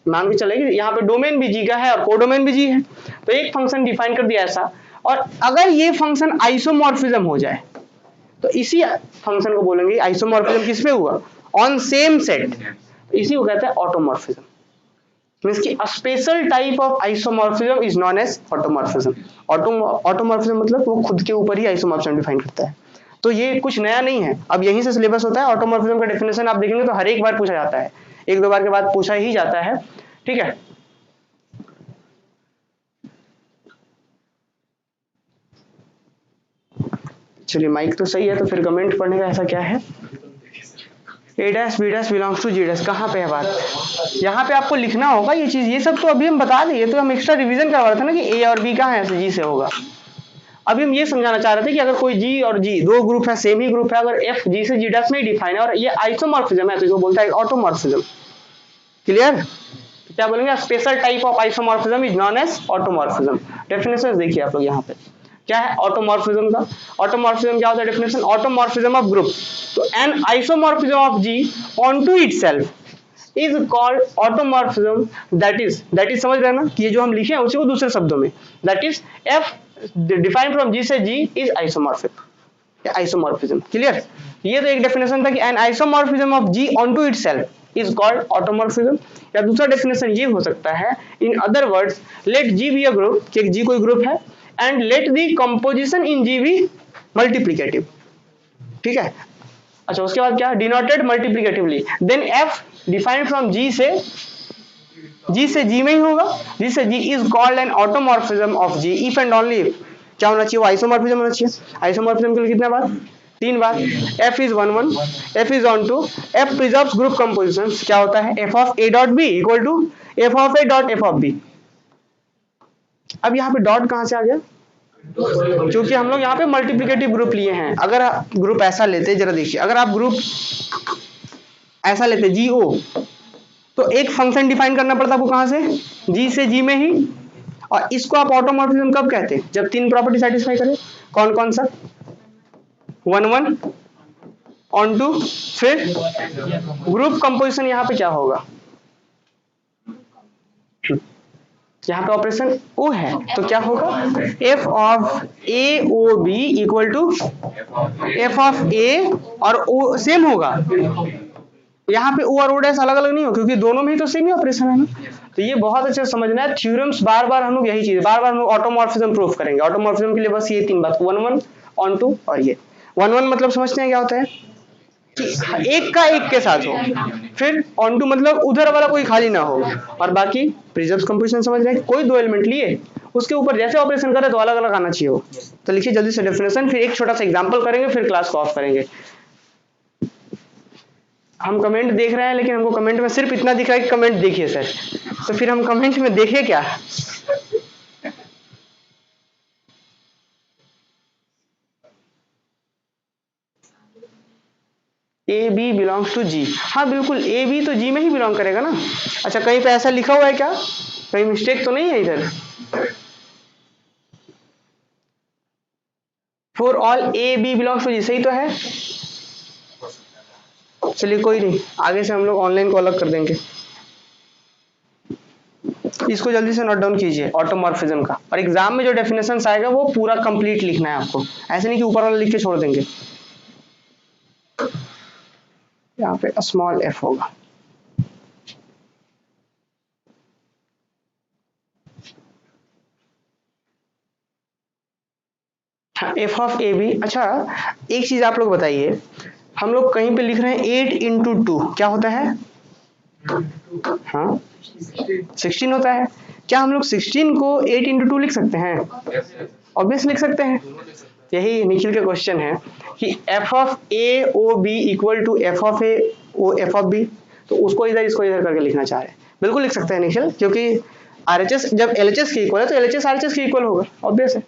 मान के चलेगी यहाँ पे डोमेन भी जी का है और कोडोमेन भी जी है, तो एक फंक्शन डिफाइन कर दिया ऐसा। और अगर ये फंक्शन आइसोमॉर्फिज्म हो जाए तो इसी फंक्शन को बोलेंगे आइसोमॉर्फिज्म किस पे हुआ, ऑन सेम सेट, इसी को कहते हैं ऑटोमॉर्फिज्म। मींस कि a special type of isomorphism is known as automorphism। Automorphism मतलब वो खुद के ऊपर ही आइसोमॉर्फिज्म डिफाइन करता है। तो ये कुछ नया नहीं है, अब यहीं से सिलेबस होता है। ऑटोमॉर्फिज्म का डेफिनेशन आप देखेंगे तो हर एक बार पूछा जाता है, एक दो बार के बाद पूछा ही जाता है, ठीक है। चलिए माइक तो सही है, तो फिर कमेंट पढ़ने का ऐसा क्या है, A dash B dash belongs to G dash, कहाँ पे है बात, यहाँ पे आपको लिखना होगा ये चीज, ये सब तो अभी हम बता दें, ये तो हम एक्स्ट्रा रिवीजन करवा रहे थे ना कि ए और बी कहाँ है, ऐसे जी से होगा। अभी हम ये समझाना चाह रहे थे कि अगर कोई जी और जी दो ग्रुप है, सेम ही ग्रुप है, अगर एफ जी से जी डैश में ही डिफाइन है और ये आइसोमॉर्फिज्म है तो इसको बोलता है ऑटोमॉर्फिज्म। क्लियर, क्या बोलेंगे, special type of isomorphism is known as automorphism. Definition देखिए आप लोग यहाँ पे क्या है ऑटोमॉर्फिज्म का। ऑटोमॉर्फिज्म क्या होता है डेफिनेशन, ऑटोमॉर्फिज्म ऑफ ग्रुप, तो an isomorphism of G onto itself is called automorphism. That is समझ रहे हैं ना कि ये जो हम लिखे हैं उसी को दूसरे शब्दों में, that is F defined from G से G is isomorphic, isomorphism. Clear, ये तो एक डेफिनेशन था कि an isomorphism of G onto itself is called automorphism. या दूसरा डेफिनेशन ये हो सकता है, in other words let G be a group, कि जी कोई ग्रुप है and let the composition in G be multiplicative, ठीक है। अच्छा उसके बाद क्या, denoted multiplicatively, then F defined from G से G में ही होगा, G से G is called an automorphism of G if and only if, क्या होना चाहिए, वो आइसोमॉर्फिज्म होना चाहिए। आइसोमॉर्फिज्म के लिए कितने बार, 3 बार। F is 1 1, F is on 2, F preserves group composition, क्या होता है, F of A dot B equal to F of A dot F of B। अब यहाँ पे डॉट कहां से आ गया, क्योंकि हम लोग यहाँ पे मल्टीप्लिकेटिव ग्रुप लिए हैं। अगर ग्रुप ऐसा लेते, जरा देखिए, अगर आप ग्रुप ऐसा लेते जी ओ, तो एक फंक्शन डिफाइन करना पड़ता आपको कहां से जी में ही, और इसको आप ऑटोमॉर्फिज्म कब कहते हैं, जब 3 प्रॉपर्टी सेटिस्फाई करे। कौन कौन सा, 1 1 ऑन 2, फिर ग्रुप कंपोजिशन यहाँ पे क्या होगा, यहाँ पे ऑपरेशन ओ है तो क्या होगा, F of A O B equal to F of A और ओ सेम होगा। यहाँ पे ओ और ओ डैश अलग अलग नहीं हो क्योंकि दोनों में ही तो सेम ही ऑपरेशन है ना। तो ये बहुत अच्छे से समझना है, थ्योरम्स बार बार हम लोग यही चीज बार बार हम लोग ऑटोमॉर्फिज्म प्रूफ करेंगे। ऑटोमॉर्फिज्म के लिए बस ये 3 बात, 1 1 ऑन 2 और ये 1 1 मतलब समझते हैं क्या होता है कि एक का एक के साथ हो, फिर ऑन टू मतलब उधर वाला कोई खाली ना हो, और बाकी प्रिजर्व्स कंपोजिशन समझ रहे हैं, कोई 2 एलिमेंट लिए उसके ऊपर जैसे ऑपरेशन करे तो अलग अलग आना चाहिए हो। तो लिखिए जल्दी से डेफिनेशन, फिर एक छोटा सा एग्जांपल करेंगे, फिर क्लास को ऑफ करेंगे। हम कमेंट देख रहे हैं लेकिन हमको कमेंट में सिर्फ इतना दिख रहा है कि कमेंट देखिए सर, तो फिर हम कमेंट में देखें क्या। ए बी बिलोंग्स टू जी, हाँ बिल्कुल ए बी तो जी में ही बिलोंग करेगा ना। अच्छा कहीं पे ऐसा लिखा हुआ है क्या, कहीं मिस्टेक तो नहीं है इधर, for all A B belongs to G, सही तो है। चलिए कोई नहीं, आगे से हम लोग ऑनलाइन को अलग कर देंगे। इसको जल्दी से नोट डाउन कीजिए ऑटोमॉर्फिज्म का, और एग्जाम में जो डेफिनेशन आएगा वो पूरा कंप्लीट लिखना है आपको, ऐसे नहीं कि ऊपर वाला लिख के छोड़ देंगे। यहाँ पे स्मॉल एफ होगा, एफ ऑफ ए बी। अच्छा एक चीज आप लोग बताइए, हम लोग कहीं पे लिख रहे हैं 8 इंटू 2 क्या होता है, हाँ 16 होता है। क्या हम लोग 16 को 8 इंटू 2 लिख सकते हैं, ऑब्वियस लिख सकते हैं। यही निखिल का क्वेश्चन है कि F of A O B equal to F of A O F of B, तो उसको इधर इसको इधर करके लिखना चाह रहे हैं, बिल्कुल लिख सकते हैं निखिल, क्योंकि आरएचएस जब एलएचएस के इक्वल है तो एलएचएस आरएचएस के इक्वल होगा, ऑब्वियस है।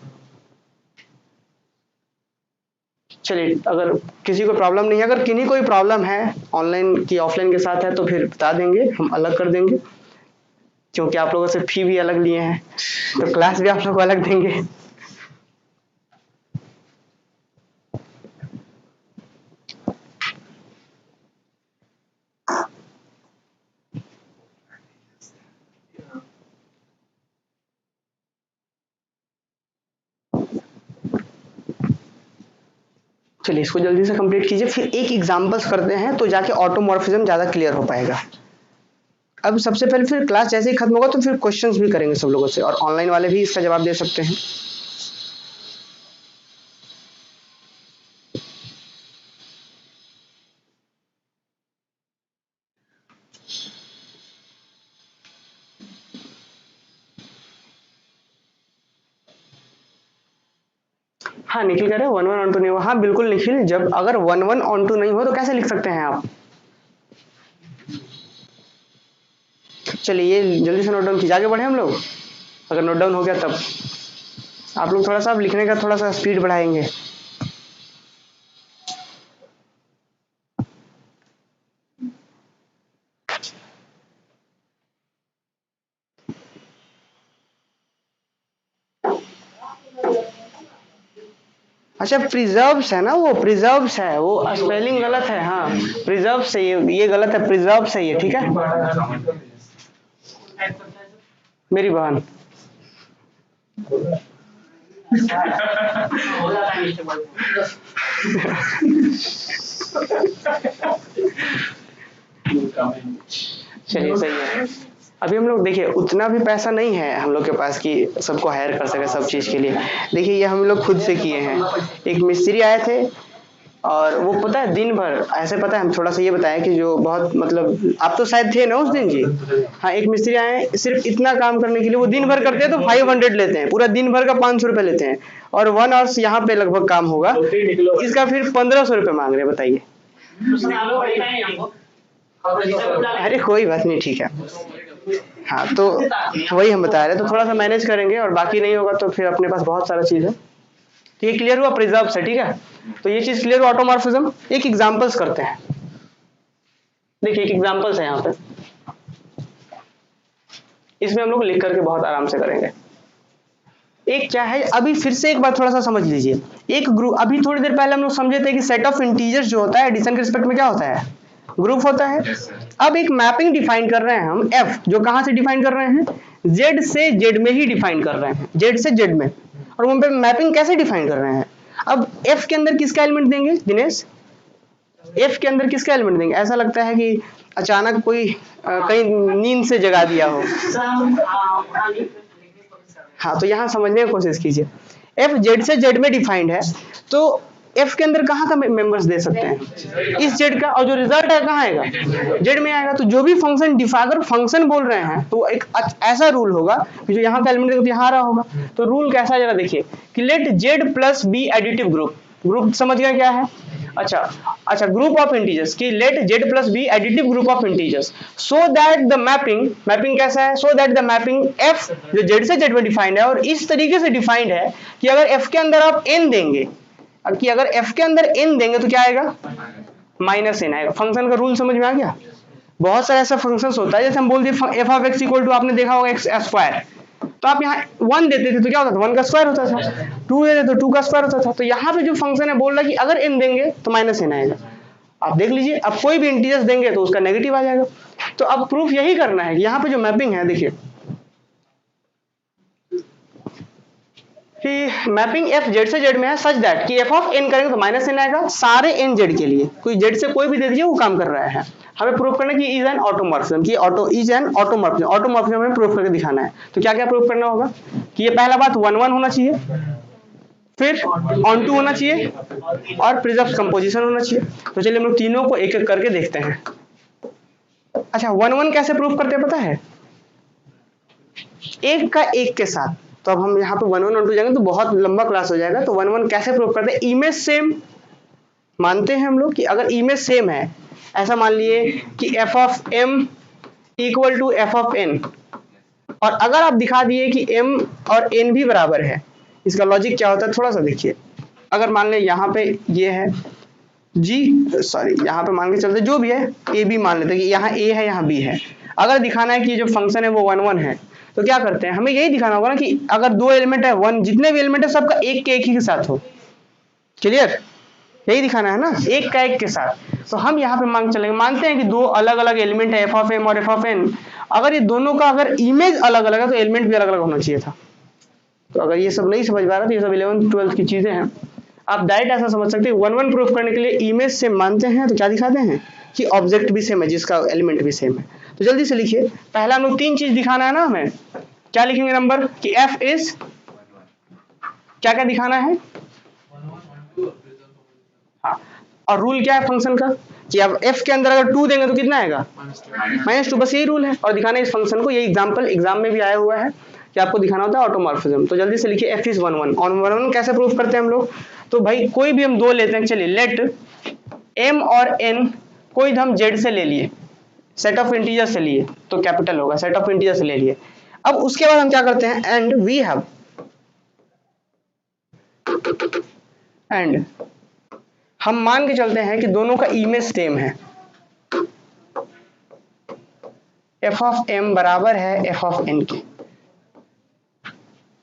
चलिए अगर किसी को प्रॉब्लम नहीं है, अगर किन्हीं कोई प्रॉब्लम है ऑनलाइन की ऑफलाइन के साथ है तो फिर बता देंगे, हम अलग कर देंगे। क्योंकि आप लोगों से फी भी अलग लिए हैं, तो क्लास भी आप लोग को अलग देंगे। चलिए इसको जल्दी से कंप्लीट कीजिए, फिर एक एग्जांपल्स करते हैं तो जाके ऑटोमॉर्फिज्म ज्यादा क्लियर हो पाएगा। अब सबसे पहले फिर क्लास जैसे ही खत्म होगा तो फिर क्वेश्चंस भी करेंगे सब लोगों से, और ऑनलाइन वाले भी इसका जवाब दे सकते हैं। हाँ निखिल कह रहे हैं 1 1 ऑन 2 नहीं हो। हाँ बिल्कुल निखिल, जब अगर 1 1 ऑन 2 नहीं हो तो कैसे लिख सकते हैं आप? चलिए ये जल्दी से नोट डाउन कीजिए, आगे बढ़े हम लोग। अगर नोट डाउन हो गया तब आप लोग थोड़ा सा अब लिखने का थोड़ा सा स्पीड बढ़ाएंगे। अच्छा प्रिजर्व्स है ना, वो प्रिजर्व्स है, वो स्पेलिंग गलत है। हाँ प्रिजर्व्स है, ये गलत है, प्रिजर्व्स है ये, ठीक है। मेरी बहन चलिए सही है। अभी हम लोग देखिए उतना भी पैसा नहीं है हम लोग के पास कि सबको हायर कर सके सब चीज के लिए। देखिए ये हम लोग खुद से किए हैं। एक मिस्त्री आए थे और वो पता है दिन भर ऐसे, पता है हम थोड़ा सा ये बताएं कि जो बहुत मतलब आप तो शायद थे ना उस दिन जी। हाँ एक मिस्त्री आए सिर्फ इतना काम करने के लिए, वो दिन भर करते हैं तो 500 लेते हैं, पूरा दिन भर का 500 रुपये लेते हैं, और 1 आवर्स यहाँ पे लगभग काम होगा, इसका फिर 1500 रुपये मांग रहे हैं, बताइए। अरे कोई बात नहीं, ठीक है। हाँ तो वही हम बता रहे हैं, तो थोड़ा सा मैनेज करेंगे, और बाकी नहीं होगा तो फिर अपने पास बहुत सारा चीज है। तो ये क्लियर हुआ प्रिजर्व से, ठीक है। तो ये चीज क्लियर हुआ ऑटोमॉर्फिज्म। एक एग्जांपल्स करते हैं, देखिए एक एग्जांपल्स है यहाँ पे, इसमें हम लोग लिख करके बहुत आराम से करेंगे। एक क्या है, अभी फिर से एक बार थोड़ा सा समझ लीजिए। एक ग्रुप, अभी थोड़ी देर पहले हम लोग समझे थे कि सेट ऑफ इंटीजर्स जो होता है एडिशन के रिस्पेक्ट में क्या होता है, ग्रुप होता है। अब एक मैपिंग डिफाइन कर रहे हैं हम f, जो कहां से डिफाइन कर रहे हैं, z से z में ही डिफाइन कर रहे हैं, z से z में। और वहां पे मैपिंग कैसे डिफाइन कर रहे हैं, अब f के अंदर किसका एलिमेंट देंगे दिनेश, f के अंदर किसका एलिमेंट देंगे? ऐसा लगता है कि अचानक कोई कहीं नींद से जगा दिया हो। हाँ तो यहाँ समझने की कोशिश कीजिए। f z से z में डिफाइंड है, तो f के अंदर कहाँ का मेंबर्स दे सकते हैं, इस z का, और जो रिजल्ट है कहाँ आएगा, z में आएगा। तो जो भी फंक्शन अगर फंक्शन बोल रहे हैं तो एक ऐसा रूल होगा कि जो यहाँ का एलिमेंट तो यहाँ आ रहा होगा। तो रूल कैसा है जरा देखिए कि let z plus be additive group, group समझ गया क्या है? अच्छा ग्रुप ऑफ इंटीजर्स कि let z plus be additive group of integers, so that the mapping कैसा है, so that the mapping f जो z से z में डिफाइंड है, और इस तरीके से डिफाइंड है कि अगर f के अंदर आप n देंगे, कि अगर f के अंदर n देंगे तो क्या आएगा, माइनस n आएगा। फंक्शन का रूल समझ में आ गया? बहुत सारे ऐसा फंक्शंस होता है, जैसे हम बोल दिए f of x equal to, आपने देखा होगा x स्क्वायर, तो आप यहाँ 1 देते थे तो क्या होता था, 1 का स्क्वायर होता था, 2 देते तो 2 का स्क्वायर होता था। तो यहाँ पे जो फंक्शन है बोल रहा है कि अगर n देंगे तो माइनस n आएगा। आप देख लीजिए, अब कोई भी इंटीजर्स देंगे तो उसका नेगेटिव आ जाएगा। तो अब प्रूफ यही करना है कि यहाँ पे जो मैपिंग है, देखिए कि मैपिंग f z से z में है सच दैट कि f ऑफ n करेंगे तो माइनस n आएगा सारे n z के लिए, कोई z से कोई भी दे दीजिए वो काम कर रहा है। हमें प्रूफ करना है कि इज एन ऑटोमॉर्फिज्म, कि इज एन ऑटोमॉर्फिज्म, ऑटोमॉर्फिज्म हमें प्रूफ करके दिखाना है। तो क्या क्या प्रूफ करना होगा कि ये पहला बात 1 1 होना चाहिए, फिर ऑन टू होना चाहिए, और प्रिजर्व कंपोजिशन होना चाहिए। तो चलिए हम लोग तीनों को एक एक करके देखते हैं। अच्छा 1 1 कैसे प्रूफ करते हैं पता है, एक का एक के साथ। तो अब हम यहाँ पे 1 1 और 2 जाएंगे तो बहुत लंबा क्लास हो जाएगा। तो 1 1 कैसे प्रूव करते हैं, इमेज सेम मानते हैं हम लोग कि अगर इमेज सेम है, ऐसा मान लिए कि f of m equal to f of n, और अगर आप दिखा दिए कि m और n भी बराबर है, इसका लॉजिक क्या होता है थोड़ा सा देखिए। अगर मान ले यहाँ पे ये है यहाँ पे मान के चलते जो भी है a b मान लेते हैं कि यहाँ a है यहाँ b है। अगर दिखाना है कि जो फंक्शन है वो 1 1 है तो क्या करते हैं, हमें यही दिखाना होगा ना कि अगर दो एलिमेंट है, वन जितने भी एलिमेंट है सबका एक के एक ही के साथ हो। क्लियर, यही दिखाना है ना, एक का एक के साथ। तो हम यहाँ पे मांग चलेंगे, मानते हैं कि दो अलग अलग एलिमेंट है एफ ऑफ एम और एफ ऑफ एन, अगर ये दोनों का अगर इमेज अलग अलग है तो एलिमेंट भी अलग अलग होना चाहिए था। तो अगर ये सब नहीं समझ पा रहा तो ये सब 11th 12th की चीजें हैं, आप डायरेक्ट ऐसा समझ सकते हैं 1 1 प्रूफ करने के लिए इमेज से मानते हैं तो क्या दिखाते हैं कि ऑब्जेक्ट भी सेम है जिसका एलिमेंट भी सेम है। तो जल्दी से लिखिए, पहला हम लोग 3 चीज दिखाना है ना हमें, क्या लिखेंगे नंबर कि एफ इज क्या क्या दिखाना है, हाँ, और रूल क्या है फंक्शन का कि अब एफ के अंदर अगर 2 देंगे तो कितना आएगा -2, बस यही रूल है और दिखाना है इस फंक्शन को। यही एग्जांपल एग्जाम में भी आया हुआ है कि आपको दिखाना होता है ऑटोमॉर्फिज्म। तो जल्दी से लिखिए एफ इज 1 1 और 1 1 कैसे प्रूफ करते हैं हम लोग, तो भाई कोई भी हम दो लेते हैं, चलिए लेट m और n कोई हम z से ले लिए, सेट ऑफ इंटीजर से लिए तो कैपिटल होगा, सेट ऑफ इंटीजर से ले लिए। अब उसके बाद हम क्या करते हैं, एंड वी हैव, एंड हम मान के चलते हैं कि दोनों का इमेज सेम है, एफ ऑफ एम बराबर है एफ ऑफ एन के,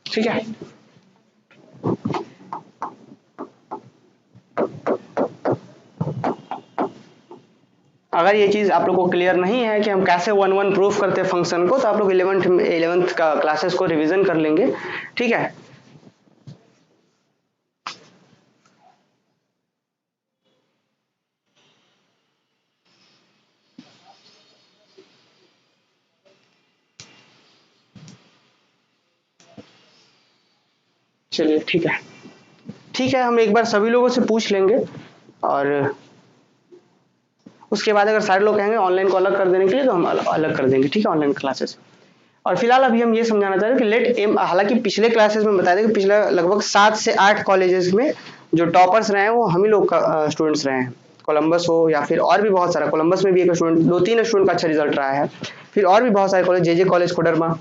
ठीक है। अगर ये चीज आप लोग को क्लियर नहीं है कि हम कैसे 1 1 प्रूफ करते हैं फंक्शन को, तो आप लोग 11th का क्लासेस को रिवीजन कर लेंगे, ठीक है। चलिए ठीक है, ठीक है, हम एक बार सभी लोगों से पूछ लेंगे और उसके बाद अगर सारे लोग कहेंगे ऑनलाइन को अलग कर देने के लिए तो हम अलग कर देंगे, ठीक है, ऑनलाइन क्लासेस। और फिलहाल अभी हम ये समझाना चाह रहे हैं कि लेट एम, हालांकि पिछले क्लासेस में बताया था कि पिछले लगभग 7 से 8 कॉलेजेस में जो टॉपर्स रहे हैं वो हम ही लोग का स्टूडेंट्स रहे हैं, कोलंबस हो या फिर और भी बहुत सारा, कोलंबस में भी एक स्टूडेंट 2-3 स्टूडेंट का अच्छा रिजल्ट रहा है, फिर और भी बहुत सारे कॉलेज, जे कॉलेज कोडरमा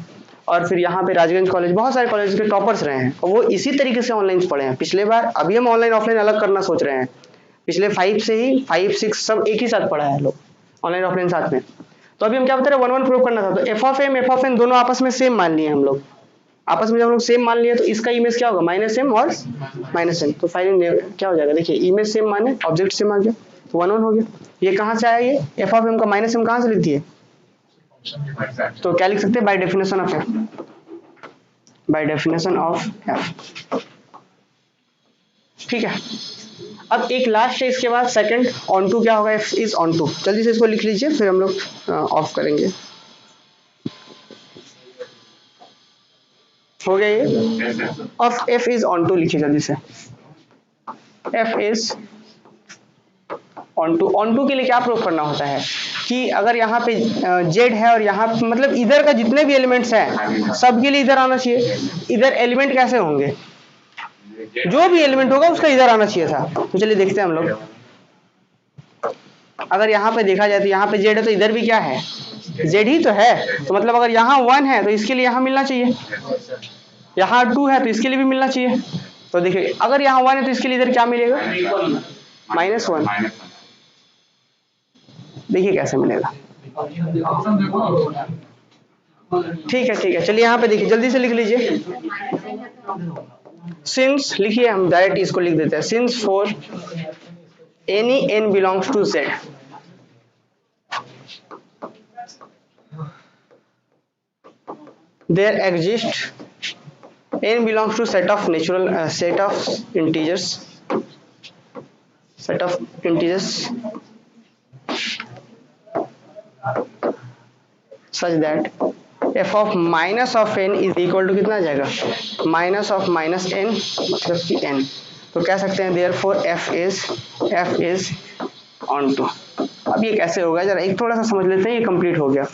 और फिर यहाँ पे राजगंज कॉलेज, बहुत सारे कॉलेज के टॉपर्स रहे हैं और वो इसी तरीके से ऑनलाइन पढ़े हैं पिछले बार। अभी हम ऑनलाइन ऑफलाइन अलग करना सोच रहे हैं, पिछले 5 से ही 5 6 सब एक ही साथ पढ़ा है लोग, ऑनलाइन ऑफलाइन साथ में। तो अभी हम क्या बता रहे हैं, 1 1 प्रूव करना था, तो F of M F of N दोनों आपस में सेम मान लिए हम लोग, आपस में जब हम लोग सेम मान लिए तो इसका इमेज क्या होगा -m और -n, तो फाइनली क्या हो जाएगा, देखिए इमेज सेम माने ऑब्जेक्ट सेम आ गया तो 1 1 हो गया। ये कहाँ से आया, ये एफ ऑफ एम का -m कहाँ से लिख दिए, तो क्या लिख सकते हैं, by definition of F, by definition of F, ठीक है। अब एक लास्ट है इसके बाद सेकंड ऑन टू क्या होगा, एफ इज ऑन टू, जल्दी से इसको लिख लीजिए फिर हम लोग ऑफ करेंगे। हो गया ये, of F is onto लिखिए जल्दी से, एफ इज ऑन टू के लिए क्या प्रूफ करना होता है कि अगर यहाँ पे z है और यहाँ मतलब इधर का जितने भी एलिमेंट्स हैं सबके लिए इधर आना चाहिए। इधर एलिमेंट कैसे होंगे, जो भी एलिमेंट होगा उसका इधर आना चाहिए था। तो चलिए देखते हैं हम लोग, अगर यहाँ पे देखा जाए तो यहाँ पे z है तो इधर भी क्या है, z ही तो है, तो मतलब अगर यहाँ 1 है तो इसके लिए यहाँ मिलना चाहिए, यहाँ 2 है तो इसके लिए भी मिलना चाहिए। तो देखिए अगर यहाँ 1 है तो इसके लिए इधर क्या मिलेगा, -1, देखिए कैसे मिलेगा, ठीक है, चलिए यहाँ पे देखिए जल्दी से लिख लीजिए, सिंस लिखिए, हम डायरेक्ट इसको लिख देते हैं, since for any n belongs to z, there exist n belongs to set of natural set of integers such that f of minus of n is equal to कितना आ जाएगा, माइनस ऑफ माइनस n मतलब कि n। तो कह सकते हैं therefore f is on to। अब ये कैसे होगा, जरा एक थोड़ा सा समझ लेते हैं, ये कंप्लीट हो गया।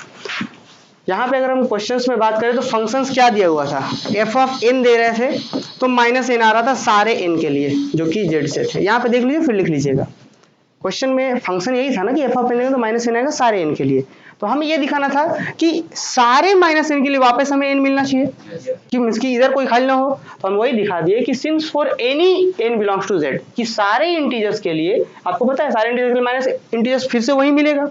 यहाँ पे अगर हम क्वेश्चंस में बात करें तो फंक्शंस क्या दिया हुआ था, f ऑफ n दे रहे थे तो -n आ रहा था सारे n के लिए जो कि z से थे। यहाँ पे देख लीजिए फिर लिख लीजिएगा, क्वेश्चन में फंक्शन यही था ना कि f ऑफ n तो -n आएगा सारे n के लिए, तो हमें ये दिखाना था कि सारे -n के लिए वापस हमें n मिलना चाहिए कि इसकी इधर कोई खाली ना हो। तो हम वही दिखा दिए कि since for any n belongs to z, कि सारे इंटीजर्स के लिए, आपको पता है सारे इंटीजर्स के लिए माइनस इंटीजर्स फिर से वही मिलेगा,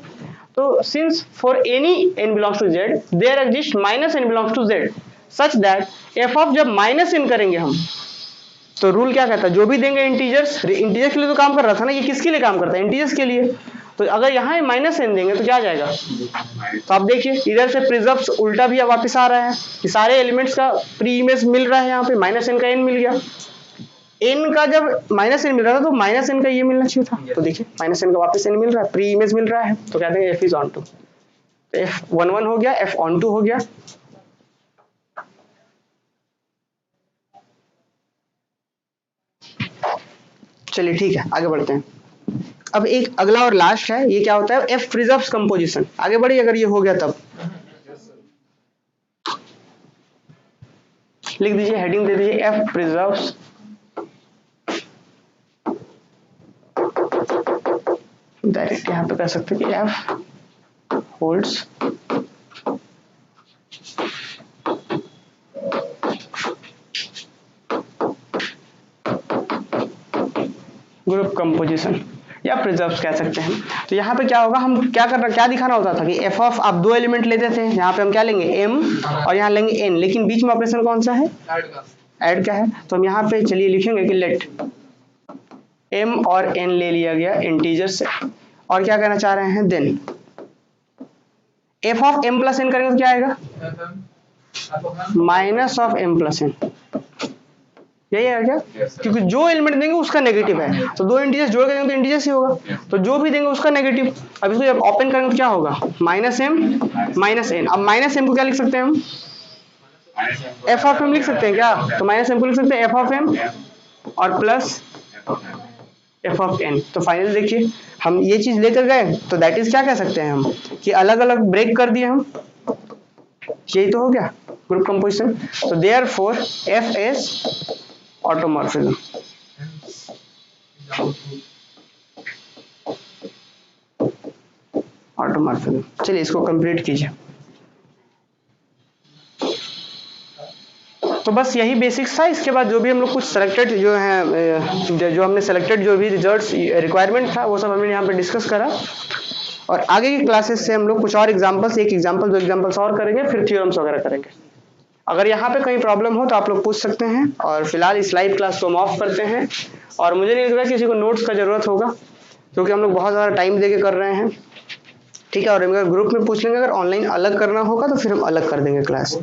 तो since for any n belongs to z there exist minus n belongs to z such that F of जब माइनस n करेंगे हम, तो रूल क्या कहता है, जो भी देंगे इंटीजर्स, इंटीजर्स के लिए तो काम कर रहा था ना, ये किसके लिए काम करता है, इंटीजर्स के लिए। तो अगर यहाँ माइनस n देंगे तो क्या आ जाएगा, तो आप देखिए इधर से प्रिजर्व उल्टा भी वापस आ रहा है कि सारे एलिमेंट्स का प्री इमेज मिल रहा है, यहाँ पे माइनस n का n मिल गया, n का जब माइनस n मिल रहा था तो माइनस n का ये मिलना चाहिए था, तो देखिए माइनस n का वापस n मिल रहा है, प्री इमेज मिल रहा है, तो कहते हैं f is on to, f11 हो गया, f ऑन टू हो गया। चलिए ठीक है, आगे बढ़ते हैं। अब एक अगला और लास्ट है, ये क्या होता है, f प्रिजर्व्स कंपोजिशन। आगे बढ़िए, अगर ये हो गया तब लिख दीजिए, हेडिंग दे दीजिए f प्रिजर्व्स डायरेक्ट यहाँ पे कह सकते हैं कि f होल्ड्स ग्रुप कंपोजिशन या प्रिजर्व्स कह सकते हैं। तो यहाँ पे क्या होगा, हम क्या दिखाना होता था कि f ऑफ आप दो एलिमेंट लेते थे, यहाँ पे हम क्या लेंगे m और यहाँ लेंगे n, लेकिन बीच में ऑपरेशन कौन सा है, ऐड का है। तो हम यहाँ पे चलिए लिखेंगे कि लेट m और n ले लिया गया इंटीजर से, और क्या कहना चाह रहे हैं, then f of m plus n करेंगे तो क्या आएगा, minus of m plus n, यही है क्या, क्योंकि जो एलिमेंट देंगे उसका नेगेटिव है, तो दो इंटीजर्स जोड़ के देंगे तो इंटीजर्स ही होगा, तो जो भी देंगे उसका नेगेटिव। अब इसको जब ओपन करेंगे तो क्या होगा, माइनस m माइनस n। अब माइनस m को क्या लिख सकते हैं हम, f ऑफ m लिख सकते हैं क्या, तो माइनस m को लिख सकते हैं f ऑफ m और प्लस f ऑफ n। तो फाइनल देखिए हम ये चीज लेकर गए, तो दैट इज क्या कह सकते हैं हम कि अलग अलग ब्रेक कर दिए हम, यही तो हो गया ग्रुप कंपोजिशन। तो therefore f is automorphism. Automorphism, चलिए इसको कंप्लीट कीजिए। तो बस यही बेसिक्स था। इसके बाद जो भी हम लोग कुछ सेलेक्टेड जो है, जो हमने सेलेक्टेड जो भी रिजल्ट्स रिक्वायरमेंट था वो सब हमने यहाँ पे डिस्कस करा, और आगे की क्लासेस से हम लोग कुछ और एग्जांपल्स, एक एग्जांपल दो एग्जांपल्स और करेंगे, फिर थ्योरम्स वगैरह करेंगे। अगर यहाँ पे कहीं प्रॉब्लम हो तो आप लोग पूछ सकते हैं, और फिलहाल इस लाइव क्लास को हम ऑफ करते हैं। और मुझे नहीं लग रहा किसी को नोट्स का जरूरत होगा, क्योंकि हम लोग बहुत ज़्यादा टाइम दे के कर रहे हैं, ठीक है। और अगर ग्रुप में पूछ लेंगे, अगर ऑनलाइन अलग करना होगा तो फिर हम अलग कर देंगे क्लास।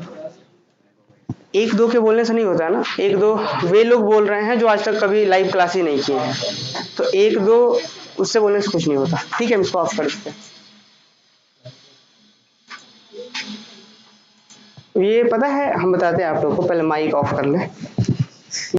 एक दो के बोलने से नहीं होता है ना, एक दो वे लोग बोल रहे हैं जो आज तक कभी लाइव क्लास ही नहीं किए हैं, तो एक दो उससे बोलने से कुछ नहीं होता, ठीक है। हम इसको ऑफ कर देते हैं। ये पता है, हम बताते हैं आप लोगों को, पहले माइक ऑफ कर ले।